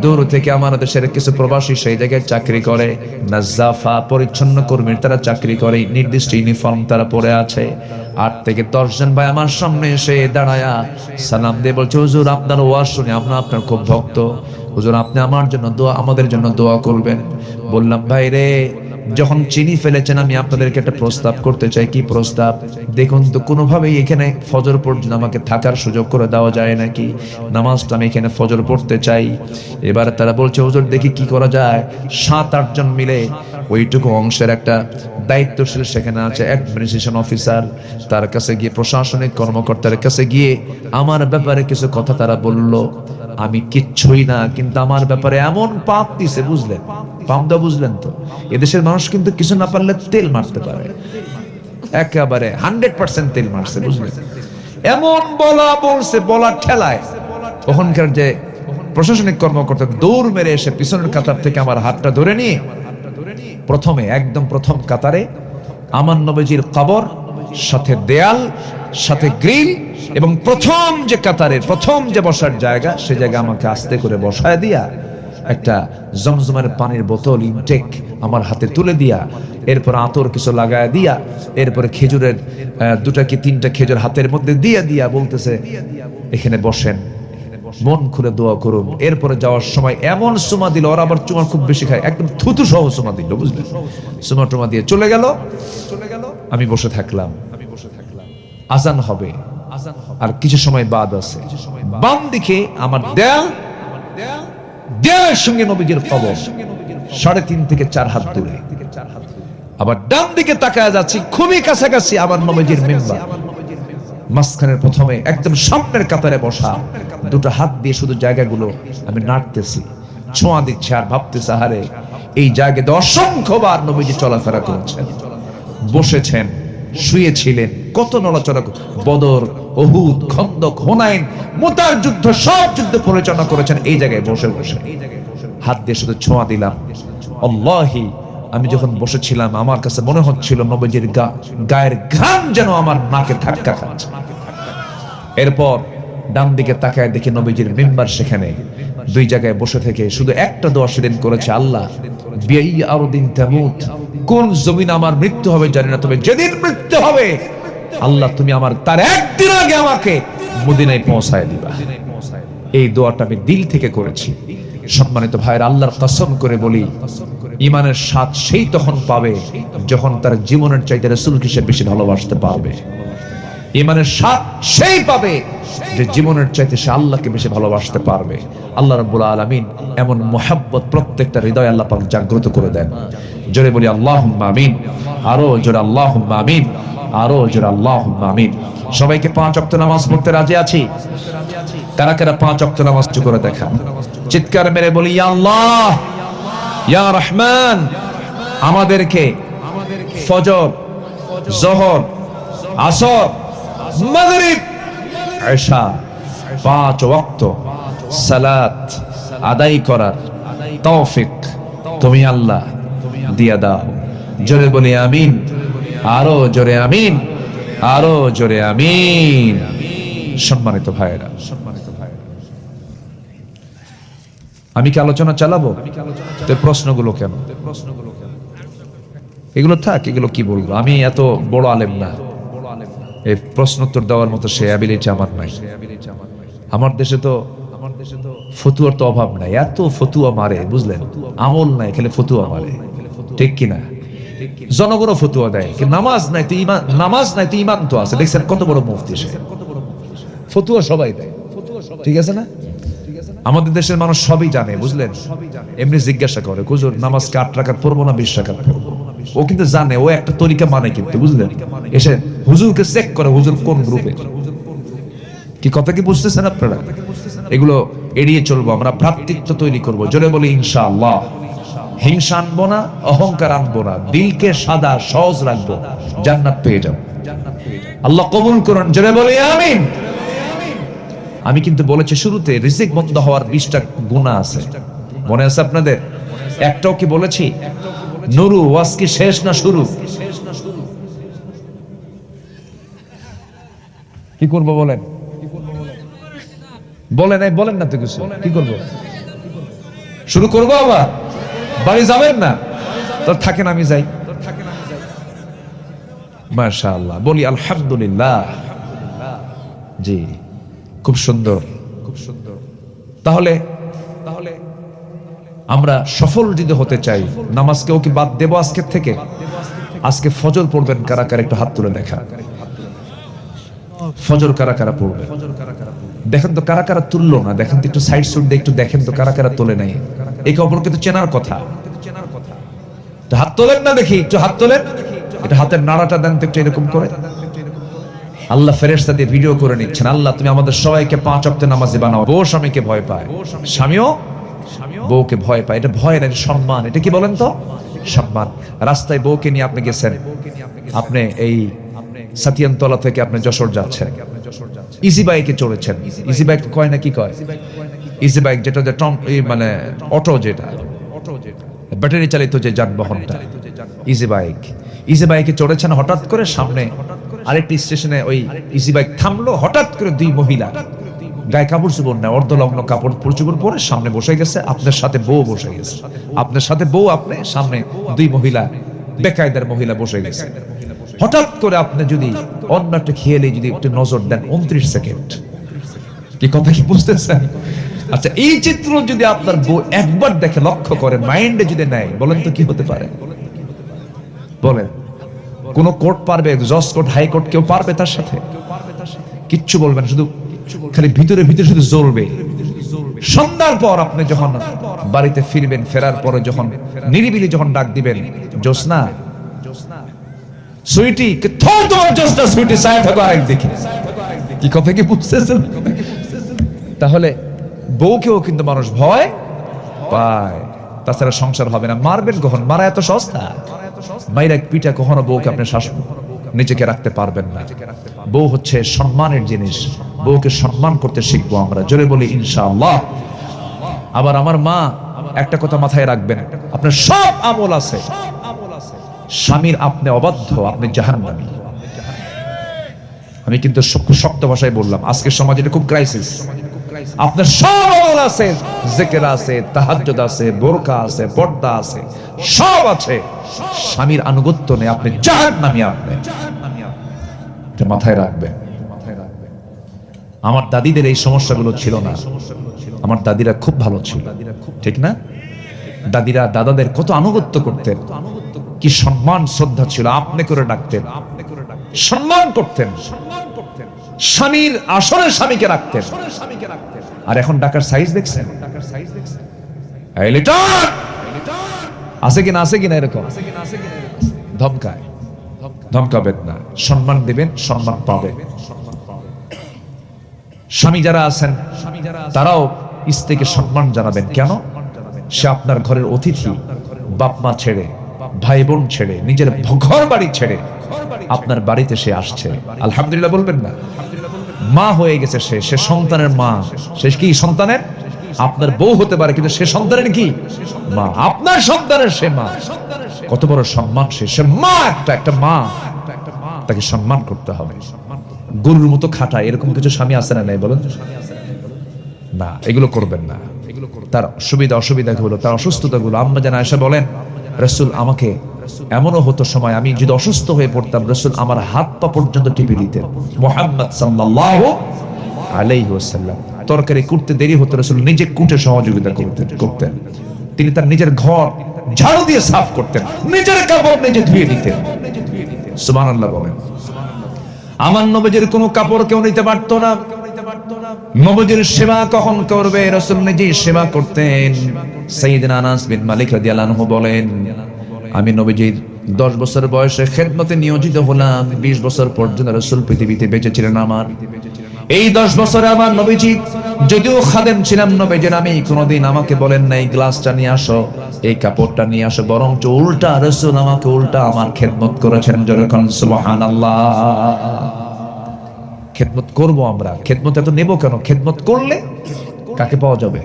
দূর থেকে আমার দেশের কিছু প্রবাসী সেই জায়গায় চাকরি করে, নাজাফা পরিচ্ছন্ন কর্মীর তারা চাকরি করে, নির্দিষ্ট ইউনিফর্ম তারা পরে আছে। 8 থেকে 10 জন ভাই আমার সামনে এসে দাঁড়ায়া সালাম দিয়ে বলছে, হুজুর আপনার ওয়াজ শুনে আমরা আপনার খুব ভক্ত, হুজুর আপনি আমাদের জন্য দোয়া করবেন। বললাম, ভাই রে, যখন চিনি ফেলেছেন আমি আপনাদেরকে একটা প্রস্তাব করতে চাই। কি প্রস্তাব? দেখুন তো, কোনোভাবেই এখানে ফজর পর্যন্ত আমাকে থাকার সুযোগ করে দেওয়া যায় নাকি? নামাজটা আমি এখানে ফজর পড়তে চাই। এবার তারা বলছে, হুজুর দেখি কি করা যায়। 7-8 জন মিলে ওইটুকু অংশের একটা দায়িত্বশীল সেখানে আছে, অ্যাডমিনিস্ট্রেশন অফিসার, তার কাছে গিয়ে, প্রশাসনিক কর্মকর্তার কাছে গিয়ে আমার ব্যাপারে কিছু কথা তারা বলল। আমি কিচ্ছুই না, কিন্তু আমার ব্যাপারে এমন পাপ দিছে, বুঝলেন? পামদা বুঝলেন তো? এদেশের মানুষ কিন্তু কিছু না পারলে তেল মারতে পারে, একেবারে 100% তেল মারছে, বুঝলেন? এমন বলার ঠেলায় ওখানকার যে প্রশাসনিক কর্মকর্তা দৌড় মেরে এসে পিছনের কাতার থেকে আমার হাতটা ধরে নিয়ে একদম প্রথম কাতারে আমার নবীজির কবর, সাথে দেয়াল, সাথে গ্রিল, এবং প্রথম যে কাতারের প্রথম যে বসার জায়গা, সে জায়গা আমাকে আস্তে করে বসায় দিয়া একটা জমজমের পানির বোতল ইনটেক আমার হাতে তুলে দিয়া, এরপর আতর কিছু লাগায় দিয়া, এরপরে খেজুরের 2টা কি 3টা খেজুর হাতের মধ্যে দিয়া বলতেছে, এখানে বসেন, মন খুলে দোয়া করুন। এরপরে যাওয়ার সময় এমন সুমা দিল, ওরা আবার চুমা খুব বেশি খায়, একদম থুতু সহ সুমা দিল, বুঝলেন? সুমা টুমা দিয়ে চলে গেল। আমি বসে থাকলাম। আজান হবে আর কিছু সময় বাদ আছে। বাম দিকে আমার দেয়ালের সঙ্গে নবীজির কবর, 3.5 থেকে 4 হাত দূরে। আবার ডান দিকে তাকায় যাচ্ছি, খুবই কাছাকাছি আমার নবীজির মিম্বার। মাঝখানের প্রথমে একদম সামনের কাতারে বসা, 2টা হাত দিয়ে শুধু জায়গাগুলো আমি নাড়তেছি, ছোঁয়া দিচ্ছি, আর ভাবতেছি, আহারে এই জায়গাতে অসংখ্যবার নবীজি চলাফেরা করেছেন, বসেছেন, শুয়েছিলেন, কত নড়াচড়া, বদর, উহুদ, খন্দক, হুনাইন, মুতার যুদ্ধ, সব যুদ্ধ পরিচালনা করেছেন এই জায়গায় বসে বসে। হাত দিয়ে শুধু ছোঁয়া দিলাম। আল্লাহি, আমি যখন বসেছিলাম আমার কাছে মনে হচ্ছিল নবীজির গায়ের ঘাম যেন আমার নাকে ধাক্কা খাচ্ছে। এরপর ডান দিকে তাকায় দেখি নবীজির মিম্বার, সেখানে দুই জায়গায় বসে থেকে শুধু একটা দোয়া সেদিন করেছে, আল্লাহ বিআই আরদিন তামুত, কোন জমিন আমার মৃত্যু হবে জানি না, তবে যেদিন মৃত্যু হবে আল্লাহ তুমি আমার তার একদিন আগে আমাকে মদিনায় পৌঁছায় দিবা। এই দোয়াটা আমি দিল থেকে করেছি। সম্মানিত ভাইয়ের, আল্লাহর কসম করে বলি, ইমানের স্বাদ সেই তখন পাবে যখন তার জীবনের চাইতে রাসূলকে সে বেশি ভালোবাসতে পারবে। ইমানের স্বাদ সেই পাবে যে জীবনের চাইতে সে আল্লাহকে বেশি ভালোবাসতে পারবে। আল্লাহ রাব্বুল আলামিন এমন মুহাব্বত প্রত্যেকটা হৃদয়ে আল্লাহ পাক জাগ্রত করে দেন। জোরে বলি আল্লাহুম্মা আমিন, আরো জোরে আল্লাহুম্মা আমিন, আরো জোরে আল্লাহুম্মা আমিন। সবাইকে 5 ওয়াক্ত নামাজ পড়তে রাজি আছি? কারা কারা 5 ওয়াক্ত নামাজ করে দেখা? চিৎকার মেরে বলি ইয়া আল্লাহ, ইয়া রহমান, আমাদেরকে ফজর, যোহর, আসর, মাগরিব, ইশা 5 ওয়াক্ত সালাত আদায় করার তৌফিক তুমি আল্লাহ দিয়া দাও। জোরে বলি আমিন, আরো জোরে আমিন, আরো জোরে আমিন। সম্মানিত ভাইয়েরা, আমি কি আলোচনা চালাবো? তো প্রশ্নগুলো কেন? এগুলো থাক, এগুলো কি বলবো? আমি এত বড় আলেম না, এই প্রশ্ন উত্তর দেওয়ার মতো সে অ্যাবিলিটি আমার নাই। আমার দেশে তো ফতুয়ার তো অভাব নাই, এত ফতুয়া মারে, বুঝলেন? আমল নাই, খেলে ফতুয়া মারে, ঠিক কিনা? জনগণও ফতুয়া দেয়, নামাজ নাই তো ইমান, নামাজ নাই তো ইমান তো আছে। দেখছেন কত বড় মুফতি সে, ফতুয়া সবাই দেয়, ঠিক আছে না? আমাদের দেশের মানুষ সবই জানে, বুঝলেন? এমনি জিজ্ঞাসা করে, হুজুর নামাজ 8 রাকাত পড়বো না 20 রাকাত পড়বো? ও কিন্তু জানে, ও একটা তরিকা মানে, কিন্তু বুঝলেন? এসে হুজুরকে চেক করে, হুজুর কোন গ্রুপে। কি কথা কি বুঝতেছেন আপনারা? এগুলো এড়িয়ে চলবো আমরা, ভ্রাতৃত্ব তৈরি করব। জোরে বলি ইনশাআল্লাহ। হিংসা আনবো না, অহংকার আনবো না, দিলকে সাদা সহজ রাখবো, জান্নাত পেয়ে যাবো। আল্লাহ কবুল করুন, জোরে বলি আমিন। আমি কিন্তু বলেছি শুরুতে, রিজিক বন্ধ হওয়ার 20টা গুনাহ আছে, মনে আছে আপনাদের? একটাও কি বলেছি? নুরু ওয়াজ কি শেষ না শুরু? কি করব বলেন? বলেন, এই বলেন না তো কিছু, কি করব? শুরু করব আবার? বাড়ি যাবেন না? তো থাকেন, আমি যাই। মাশাআল্লাহ, বলি আলহামদুলিল্লাহ। জি, খুব সুন্দর, খুব সুন্দর। তাহলে আমরা সফল যদি হতে চাই, নামাজকেও কি বাদ দেব আজকে থেকে? আজকে ফজর পড়বেন কারা কারা, একটু হাত তুলে দেখা। ফজর কারা কারা পড়বে? দেখেন তো কারা কারা তুললো না, দেখেন তো একটু সাইড সুট দিয়ে একটু দেখেন তো কারা কারা তোলে নাই। একে অপরকে তো চেনার কথা। হাত তোলেন না, দেখি একটু হাত তোলেন, এটা হাতের নাড়াটা দেন তো একটু এরকম করে। আল্লাহ ফেরেশতা দিয়ে ভিডিও করে নিচ্ছেন। আল্লাহ তুমি আমাদের সবাইকে 5 ওয়াক্ত নামাজি বানাও। বউ স্বামীকে ভয় পায়, স্বামীও বউকে ভয় পায়। এটা ভয় না, এটা সম্মান। এটা কি বলেন তো? সম্মান। রাস্তায় বউকে নিয়ে আপনি গেছেন, আপনি এই সাতিয়ানতলা থেকে আপনি যশোর যাচ্ছেন, ইজি বাইকে চড়েছেন। ইজি বাইক কয় না, কি কয়? ইজি বাইক যেটা মানে অটো, যেটা ব্যাটারি চালিত যে যানবাহনটা, ইজি বাইক। ইজি বাইকে চড়েছেন, হঠাৎ করে সামনে আরেকটি স্টেশনে ওই ইজি বাইক থামলো। হঠাৎ করে 2 মহিলা গায়ে কাপড় চোপড় নেয়, অর্ধলগ্ন কাপড় চোপড় পরে সামনে বসে গেছে। আপনার সাথে বউ বসে গেছে, আপনার সাথে বউ, আপনি সামনে 2 মহিলা, বেকায়দার মহিলা বসে গেছে। হঠাৎ করে আপনি যদি অন্য একটা খেয়ালে যদি একটু নজর দেন, 29 সেকেন্ড। কি কথা কি বুঝতেছেন? আচ্ছা, এই চিত্র যদি আপনার বউ একবার দেখে, লক্ষ্য করে, মাইন্ডে যদি নেয়, বলেন তো কি হতে পারে? বলেন, কোন কোর্ট পারবে? জজ কোর্ট, হাই কোর্ট, কেউ পারবে তার সাথে? কিচ্ছু বলবেন, শুধু খালি ভিতরে ভিতরে শুধু জ্বলবে। সন্ধ্যার পর আপনি যখন বাড়িতে ফিরবেন, ফেরার পরে যখন নিরিবিলি যখন ডাক দিবেন, জোসনা, সুইটি, তোমার জোসনা, সুইটি, সাইড থাকো আরেকদিকে। কি কথা কি বুঝতেছেন? তাহলে বউকেও কিন্তু মানুষ ভয় পায়, তাছাড়া সংসার হবে না। মারবেন কখন? মারা এত সস্তা? মাইরা পিঠা কখনো বউকে আপনি নিজেকে রাখতে পারবেন না। বউ হচ্ছে সম্মানের জিনিস, বউকে সম্মান করতে শিখবো আমরা। জোরে বলি ইনশাআল্লাহ। আবার আমার মা একটা কথা মাথায় রাখবেন, আপনার সব আমল আছে, স্বামীর আপনি অবাধ্য, আপনি জাহান্নামী। আমি কিন্তু শক্ত ভাষায় বললাম, আজকের সমাজে এটা খুব ক্রাইসিস। আপনার সব আমল আছে, জিকির আছে, তাহাজ্জুদ আছে, বোরকা আছে, পর্দা আছে, সব আছে, স্বামীর আনুগত্য নেই, আপনি জাহান্নামী। আপনি এটা মাথায় রাখবেন। আমার দাদিদের এই সমস্যাগুলো ছিল না, আমার দাদিরা খুব ভালো ছিল, ঠিক না? দাদিরা দাদাদের কত আনুগত্য করতেন, কি সম্মান শ্রদ্ধা ছিল, আপনি করে ডাকতেন, সম্মান করতেন, স্বামীর আসলে স্বামীকে রাখতেন। আর এখন ডাকার সাইজ দেখছেন, এই লিটন আছে কিনা, আছে কিনা, এরকম ধমকায়। ধমকাবেন না, সম্মান দিবেন, সম্মান পাবেন। স্বামী যারা আছেন তারাও স্ত্রীকে সম্মান জানাবেন। কেন? সে আপনার ঘরের অতিথি, বাপ মা ছেড়ে, ভাই বোন ছেড়ে, নিজের ঘর বাড়ি ছেড়ে আপনার বাড়িতে সে আসছে, আলহামদুলিল্লাহ বলবেন না? মা হয়ে গেছে, সে সন্তানের মা। সে কি সন্তানের? আপনার বউ হতে পারে, কিন্তু সে সন্তানের কি? মা। আপনার সন্তানের সে মা। কত বড় সম্মান! সে মা, একটা মা, তাকে সম্মান করতে হবে। গরুর মতো খাটা, এরকম কিছু স্বামী আছে না নাই বলেন? না, এগুলো করবেন না। তার সুবিধা অসুবিধা গুলো, তার অসুস্থতা গুলো, আম্মা জান আয়েশা বলেন, রাসূল আমাকে এমনও হতো সময় আমি যদি অসুস্থ হয়ে পড়তাম, রাসূল আমার হাত পা পর্যন্ত টিপে দিতেন। মুহাম্মদ সাল্লাল্লাহু আলাইহি ওয়াসাল্লাম তরকারি কুটতে দেরি হতো, রাসূল নিজে কুটে সহযোগিতা করতেন। তিনি তার নিজের ঘর ঝাড়ু দিয়ে সাফ করতেন, নিজের কাপড় নিজে ধুয়ে দিতেন। সুবহানাল্লাহ বলেন। আমার নবীজির কোনো কাপড় কেউ নিতে পারতো না। নবীজির সেবা কখন করবে? রাসূল নিজেই সেবা করতেন। সাইয়েদনা আনাস বিন মালিক রাদিয়াল্লাহু আনহু বলেন, আমি নবীজির 10 বছর বয়সে খেদমতে নিয়োজিত হলাম। 20 বছর পর্যন্ত রাসূল পৃথিবীতে বেঁচে ছিলেন। আমার এই 10 বছরে আমার নবীজি, যদিও খাদেম ছিলাম নবীজির, আমি কোনোদিন আমাকে বলেন নাই গ্লাসটা নিয়ে আসো, এই কাপড়টা নিয়ে আসো, বরং উল্টা রাসূল আমাকে উল্টা আমার খেদমত করেছেন। যেরকম সুবহানাল্লাহ। খেদমত করব আমরা, খেদমত এত নেব কেন? খেদমত করলে কাকে পাওয়া যাবে?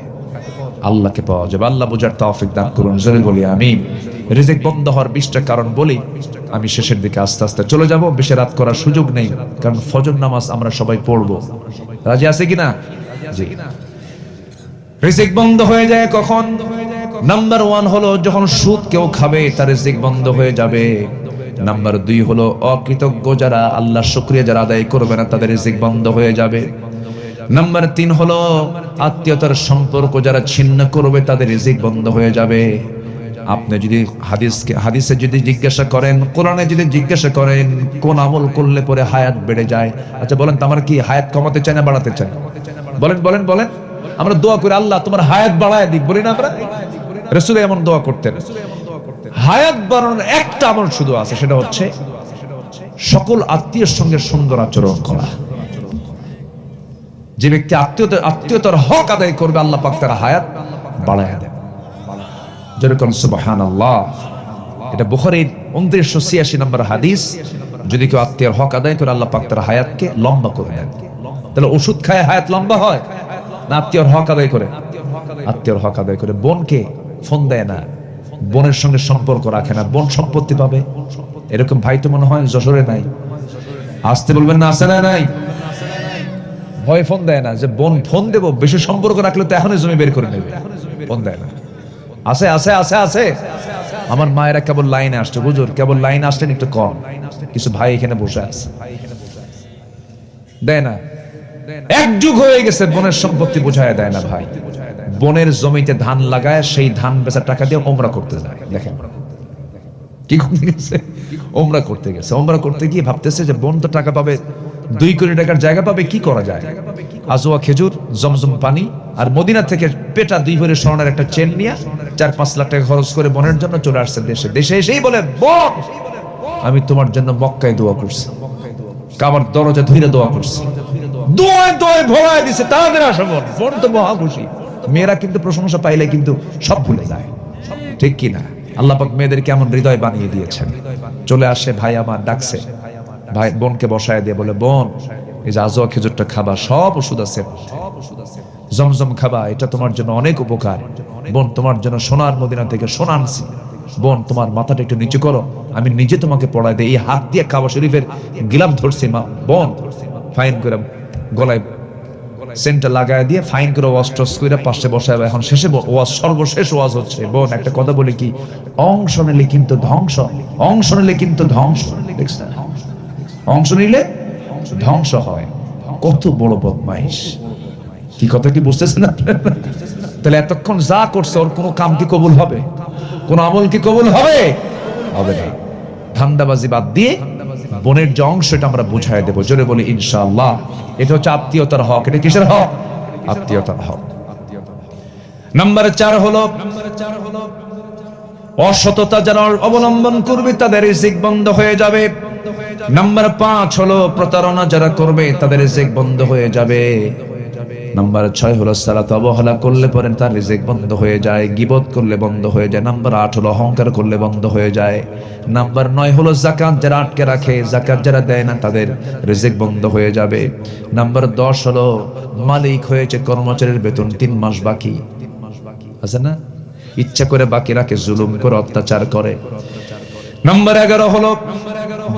আল্লাহকে পাওয়া যাবে। আল্লাহ বুঝার তৌফিক দান করুন, জোরে বলি আমিন। রিজিক বন্ধ হওয়ার 20টা কারণ বলি, আমি শেষের দিকে আস্তে আস্তে চলে যাব। বেশি রাত করার সুযোগ নেই, কারণ ফজর নামাজ আমরা সবাই পড়বো। রাজি আছে কিনা? জি। রিজিক বন্ধ হয়ে যায় কখন? নাম্বার 1 হলো যখন সুদ কেউ খাবে, তার রিজিক বন্ধ হয়ে যাবে। নাম্বার 2 হলো অকৃতজ্ঞ যারা, আল্লাহর শুকরিয়া যারা আদায় করবে না, তাদের রিজিক বন্ধ হয়ে যাবে। নাম্বার 3 হলো আত্মীয়তার সম্পর্ক যারা ছিন্ন করবে, তাদের রিজিক বন্ধ হয়ে যাবে। আপনি যদি হাদিসে যদি জিজ্ঞাসা করেন, কোরআনে যদি জিজ্ঞাসা করেন কোন আমল করলে পরে হায়াত বেড়ে যায়, আচ্ছা বলেন তো, আমরা কি হায়াত কমাতে চাই না বাড়াতে চাই? বলেন বলেন বলেন। আমরা দোয়া করি, আল্লাহ তোমার হায়াত বাড়ায় দিক, বলি না আমরা? রাসূল এমন দোয়া করতেন। হায়াত বাড়ানোর একটা আমল শুধু আছে, সেটা হচ্ছে সকল আত্মীয়ের সঙ্গে সুন্দর আচরণ করা। যে ব্যক্তি আত্মীয়তার হক আদায় করবে, আল্লাহ পাক তার হায়াত বাড়ায় দেন। যেরকম সুবহানাল্লাহ। এটা বুখারীর 2986 নম্বর হাদিস। যদি কেউ আত্মীয়ের হক আদায় করে, আল্লাহ পাক তার হায়াতকে লম্বা করে দেন। তাহলে ওষুধ খায় হায়াত লম্বা হয় না আত্মীয়র হক আদায় করে? আত্মীয়র হক আদায় করে। বোনকে ফোন দেয় না, বোনের সঙ্গে সম্পর্ক রাখে না, বোন সম্পত্তি পাবে। এরকম ভাই তো মনে হয় যশোরে নাই। আসতে বলবেন না, আছে না নাই? ভয় ফোন দেয় না, যে বোন ফোন দেব, বেশি সম্পর্ক রাখলে তো এখনই জমি বের করে নেবে। ফোন দেয় না। আছে আছে আছে আছে। আমার মায়েরা কেবল লাইনে আসছে, হুজুর কেবল লাইনে আসলেন একটু কম, কিছু ভাই এখানে বসে আছে, দেয় না। এক যুগ হয়ে গেছে বোনের সম্পত্তি বুঝায় দেয় না ভাই। বোনের জমিতে ধান লাগায়, সেই ধান বেচার টাকা দিয়ে ওমরা করতে যায়। দেখেন কি করতে গেছে? ওমরা করতে গেছে। ওমরা করতে গিয়ে ভাবতেছে যে বোন তো টাকা পাবে, 2 কোটি টাকার জায়গা পাবে, কি করা যায়? আজওয়া খেজুর, জমজম পানি, আর মদিনা থেকে পেটা 2 ভরি স্বর্ণের একটা চেন নিয়ে 4-5 লাখ টাকা খরচ করে বোনের জন্য চলে আসছে দেশে। দেশে এসেই বলে, বোন আমি তোমার জন্য মক্কায় দোয়া করছি, কাবার দরজা ধরে দোয়া করছি, দোয়ায় দোয়ায় ভরায় দিছে, তাদের আসা বোন। বোন তো মহা খুশি। মেয়েরা কিন্তু প্রশংসা পাইলে কিন্তু সব ভুলে যায়, ঠিক কি না? আল্লাহ পাক মেয়েদের কেমন হৃদয় বানিয়ে দিয়েছেন। চলে আসে, ভাই আমার ডাকছে, ভাই বোনকে বসায় দিয়ে বলে, বোন এই যে আজওয়া খেজুরটা খাবা, সব ওষুধ আছে, জমজম খাবা, এটা তোমার জন্য অনেক উপকার। বোন তোমার জন্য সোনার মদিনা থেকে সোনা আনছি, বোন তোমার মাথাটা একটু নিচু করো, আমি নিজে তোমাকে পড়াই দিই। এই হাত দিয়ে কাবা শরীফের গিলাফ ধরছি মা, বোন ফাইন করে গলায় সেন্টটা লাগায় দিয়ে ফাইন করে ওয়াজ টস করে পাশে বসায়। এখন শেষে ওয়াজ, সর্বশেষ ওয়াজ হচ্ছে, বোন একটা কথা বলি কি, অংশ নিলে কিন্তু ধ্বংস, অংশ নিলে কিন্তু ধ্বংস। দেখছেন, অংশ নিলে ধ্বংস হয়। কত বড় বদমাইশ! কি কথা কি বুঝতেছেন আপনারা? তাহলে এতক্ষণ যা করছে ওর কোনো কাম কি কবুল হবে? কোন আমল কি কবুল হবে? হবে না। ধান্দাবাজি বাদ দিয়ে বোনের যে অংশ এটা আমরা বুঝাই দেবো, জোরে বলি ইনশাআল্লাহ। এটা হচ্ছে আত্মীয়তার হক। এটা কিসের হক? আত্মীয়তার হক। নাম্বার 4 হলো অসততা যারা অবলম্বন করবে তাদের রিজিক বন্ধ হয়ে যাবে। নাম্বার 5 হলো প্রতারণা যারা করবে তাদের রিজিক বন্ধ হয়ে যাবে। নাম্বার 6 হলো সালাত অবহেলা করলে পরে তার রিজিক বন্ধ হয়ে যায়, গীবত করলে বন্ধ হয়ে যায়। নাম্বার 8 হলো অহংকার করলে বন্ধ হয়ে যায়। নাম্বার 9 হলো যাকাত যারা আটকে রাখে, যাকাত যারা দেয় না তাদের রিজিক বন্ধ হয়ে যাবে। নাম্বার 10 হলো মালিক হয়েছে, কর্মচারীর বেতন 3 মাস বাকি আছে না, ইচ্ছা করে বাকি রাখে, জুলুম করে, অত্যাচার করে। নাম্বার 11 হলো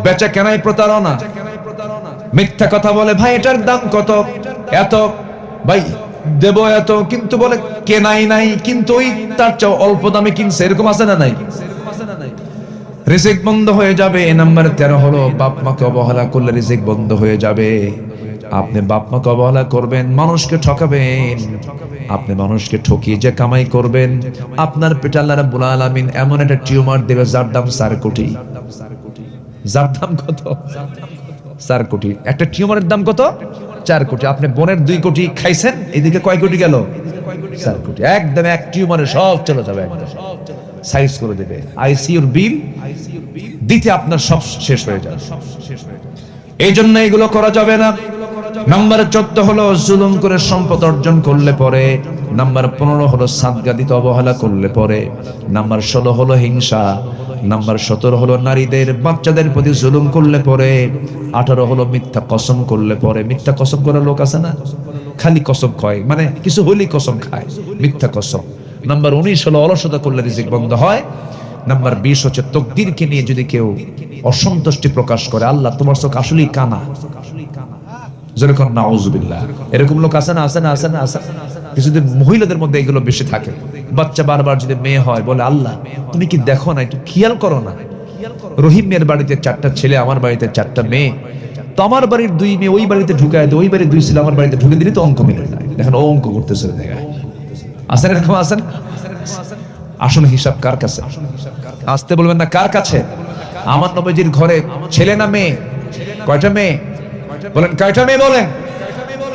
বেচা কেনায় প্রতারণা, মিথ্যা কথা বলে, ভাই এটার দাম কত, এত, ভাই দেব এত, কিন্তু বলে কেনাই নাই, কিন্তু ওই তার চেয়ে অল্প দামে কিনছে, এরকম আছে না নাই? রিজিক বন্ধ হয়ে যাবে। নাম্বার 13 হলো বাপ মাকে অবহেলা করলে রিজিক বন্ধ হয়ে যাবে। আপনি বাপ মাকে অবহেলা করবেন, মানুষকে ঠকাবেন, আপনি মানুষকে ঠকিয়ে যে কামাই করবেন, আপনার পেটে আল্লাহ রাব্বুল আলামিন এমন একটা টিউমার দেবে যার দাম 4 কোটি। যার দাম কত? 4 কোটি। একটা টিউমারের দাম কত? 4 কোটি। আপনি বোনের 2 কোটি খাইছেন, এদিকে কয় কোটি গেল? 4 কোটি। একদম এক টিউমারে সব চলে যাবে, একদম সাইজ করে দেবে। আইসিইউর বিল দিতে আপনার সব শেষ হয়ে যাবে। এই জন্য এগুলো করা যাবে না। নাম্বার 14 হলো জুলুম করে সম্পদ অর্জন করলে পরে। নাম্বার 15 হলো সাদকা দিতে অবহেলা করলে পরে। নাম্বার 16 হলো হিংসা। নাম্বার 17 হলো নারীদের, বাচ্চাদের প্রতি জুলুম করলে পরে। 18 হলো মিথ্যা কসম করলে পরে। মিথ্যা কসম করার লোক আছে না, খালি কসম খায়, মানে কিছু হলেই কসম খায়, মিথ্যা কসম। নাম্বার 19 হলো অলসতা করলে রিজিক বন্ধ হয়। নাম্বার 20 হচ্ছে তাকদীরকে নিয়ে যদি কেউ অসন্তুষ্টি প্রকাশ করে, আল্লাহ তোমার চোখ আসলেই কানা, যেরকম নাউজুবিল্লাহ, এরকম লোক আছে না, আছে না, আছে না, আছে। কিছুদিন মহিলাদের মধ্যে এগুলো বেশি থাকে। বাচ্চা বারবার যদি মেয়ে হয় বলে, আল্লাহ তুমি কি দেখো না, একটু খেয়াল করো না, রহিমের বাড়িতে 4টা ছেলে, আমার বাড়িতে 4টা মেয়ে, তো আমার বাড়ির 2 মেয়ে ওই বাড়িতে ঢুকায় দেয়, ওই বাড়ির 2 ছেলে আমার বাড়িতে ঢুকে দিলে তো অঙ্ক মিলে যায়। দেখেন ও অঙ্ক করতেছে, আসেন এরকম আসেন। আসলে হিসাব কার কাছে? আসতে বলবেন না, কার কাছে? আমার নবীজির ঘরে ছেলে না মেয়ে? কয়টা মেয়ে বলেন? কয়টা মেয়ে বলেন?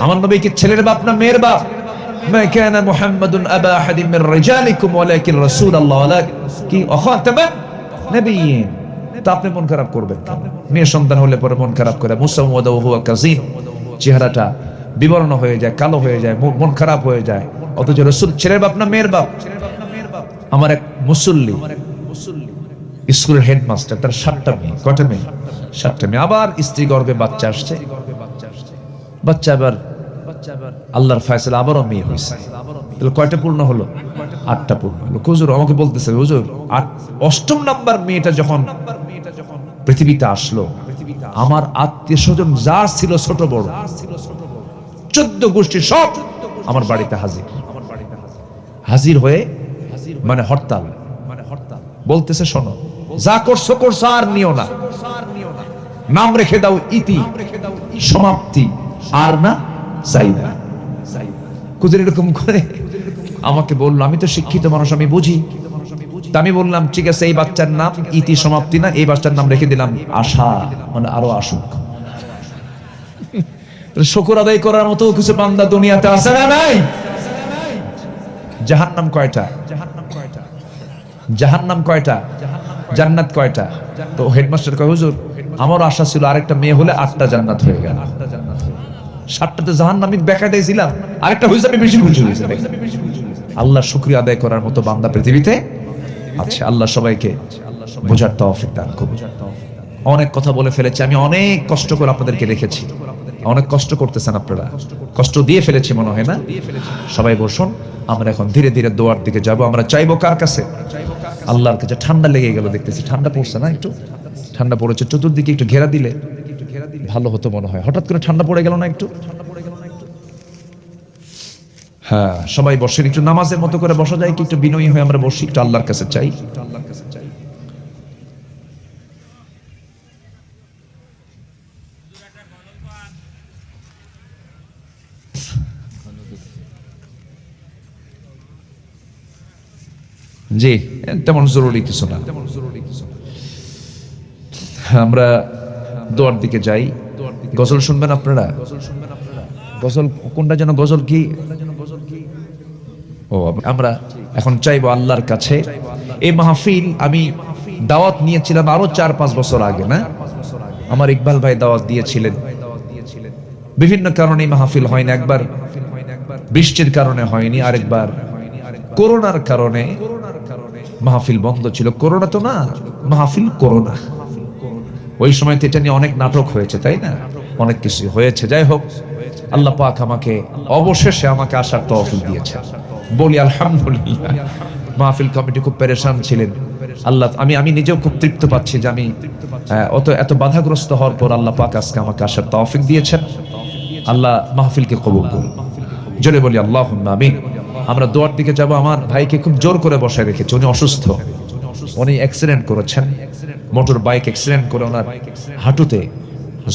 আমার নবী কি ছেলের বাপ না মেয়ের বাপ? মা কানা মুহাম্মাদুন আবা আহাদিন মির রিজালিকুম ওয়ালাকিন রাসূলুল্লাহ ওয়ালাকিন খাতামান নবিয়্যিন। তা আপনি মন খারাপ করবেন কেন? মেয়ে সন্তান হলে পরে মন খারাপ করে, মুসাওয়াদা ওয়া হুয়া কাযীম, চেহারাটা বিবর্ণ হয়ে যায়, কালো হয়ে যায়, মন খারাপ হয়ে যায়। অথচ রাসূল ছেলের বাপ না মেয়ের বাপ? আমার এক মুসল্লি স্কুলের হেডমাস্টার, তার 7টা মেয়ে। কয়টা মেয়ে? 7টা মেয়ে। আবার স্ত্রী গর্ভে বাচ্চা আসছে, বাচ্চা আবার আল্লাহর ফয়সালা আবারও মেয়ে হয়েছে। তাহলে কয়টা পূর্ণ হলো? 8টা পূর্ণ হলো। হুজুর আমাকে বলতেছে, হুজুর 8ম নাম্বার মেয়েটা যখন পৃথিবীতে আসলো, আমার আত্মীয় স্বজন যা ছিল ছোট বড় 14 গোষ্ঠী সব আমার বাড়িতে হাজির হয়ে, মানে হরতাল বলতেছে, শোনো যা করছো করছো, আর নিও না, নাম রেখে দাও ইতি, সমাপ্তি, আর না চাই না। কুজুর এরকম করে আমাকে বললো, আমি তো শিক্ষিত মানুষ, আমি বুঝি। আমি বললাম ঠিক আছে, এই বাচ্চার নাম ইতি, সমাপ্তি না, এই বাচ্চার নাম রেখে দিলাম আশা, মানে আরো আসুক। শুকর আদায় করার মতো কিছু বান্দা দুনিয়াতে আছে না নাই? জাহান্নাম কয়টা? জাহান্নাম কয়টা? জান্নাত কয়টা? তো হেডমাস্টার কয়, হুজুর আমার আশা ছিল আরেকটা মেয়ে হলে 8টা জান্নাত হয়ে গেল, 7টাতে জাহান্নামী দেখা দিয়েছিলাম, আরেকটা হয়েছে, আমি বেশি খুশি হয়েছি। আল্লাহ শুকরিয়া আদায় করার মতো বান্দা পৃথিবীতে আছে। আল্লাহ সবাইকে বোঝার তৌফিক দান করুন। অনেক কথা বলে ফেলেছি, আমি অনেক কষ্ট করে আপনাদেরকে রেখেছি, অনেক কষ্ট করতেছেন আপনারা, কষ্ট দিয়ে ফেলেছি মনে হয় না? সবাই বসুন, আমরা এখন ধীরে ধীরে দোয়ার দিকে যাব। আমরা চাইবো কার কাছে? আল্লাহর কাছে। ঠান্ডা লেগে গেল দেখতেছি, ঠান্ডা পড়ছে না? একটু ঠান্ডা পড়েছে, চতুর্দিকে একটু ঘেরা দিলে ভালো হতো মনে হয়। হঠাৎ করে ঠান্ডা পড়ে গেল না একটু? হ্যাঁ, সবাই বসেন, একটু নামাজের মতো করে বসা যায় কি? একটু বিনয়ী হয়ে আমরা বসি, একটু আল্লাহর কাছে চাই। জি, তেমন জরুরি কিছু না। আমরা দোয়ার দিকে যাই। গজল শুনবেন আপনারা? গজল কোনটা যেন? গজল কি? ও, আমরা এখন চাইবো আল্লাহর কাছে। এই মাহফিল আমি দাওয়াত নিয়েছিলাম আরো 4-5 বছর আগে, না? আমার ইকবাল ভাই দাওয়াত দিয়েছিলেন। বিভিন্ন কারণে মাহফিল হয়নি। একবার বৃষ্টির কারণে হয়নি, আরেকবার করোনার কারণে মাহফিল বন্ধ ছিল। করোনা তো না, মাহফিল করোনা। ওই সময় তো এটা নিয়ে অনেক নাটক হয়েছে, তাই না? অনেক কিছু হয়েছে। যাই হোক, আল্লাহ পাক আমাকে অবশেষে আমাকে আসার তৌফিক দিয়েছে, বলি আলহামদুলিল্লাহ। মাহফিল কমিটি খুব পেরেশান ছিলেন। আল্লাহ, আমি নিজেও খুব তৃপ্ত পাচ্ছি যে আমি এত বাধাগ্রস্ত হওয়ার পর আল্লাহ পাক আজকে আমাকে আসার তৌফিক দিয়েছেন। আল্লাহ মাহফিলকে কবুল করুন। জোরে বলি আল্লাহুম্মা আমিন। আমরা দোয়ার দিকে যাব। আমার ভাইকে খুব জোর করে বসায় রেখেছে, উনি অসুস্থ। উনি অ্যাক্সিডেন্ট করেছেন, মোটর বাইক অ্যাক্সিডেন্ট করে ওনার হাঁটুতে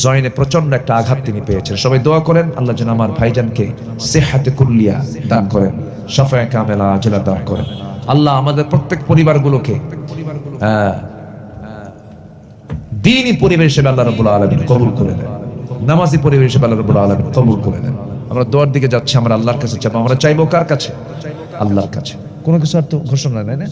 জয়েনে প্রচন্ড একটা আঘাত তিনি পেয়েছেন। সবাই দোয়া করেন আল্লাহ যেন আমার ভাইজানকে সিহহাতে কুল্লিয়া দান করেন, শাফায়ে কামেলা আজলা দান করেন। আল্লাহ আমাদের প্রত্যেক পরিবারগুলোকে দ্বীনি পরিবেশ হিসেবে আল্লাহ রাব্বুল আলামিন কবুল করে নেন, নামাজি পরিবেশ হিসেবে আল্লাহ রাব্বুল আলামিন কবুল করে নেন। আমরা দোয়ার দিকে যাচ্ছি, আমরা আল্লাহর কাছে চাইবো। আমরা চাইবো কার কাছে? আল্লাহর কাছে। কোনো কিছু আর তো ঘোষণা নাই না?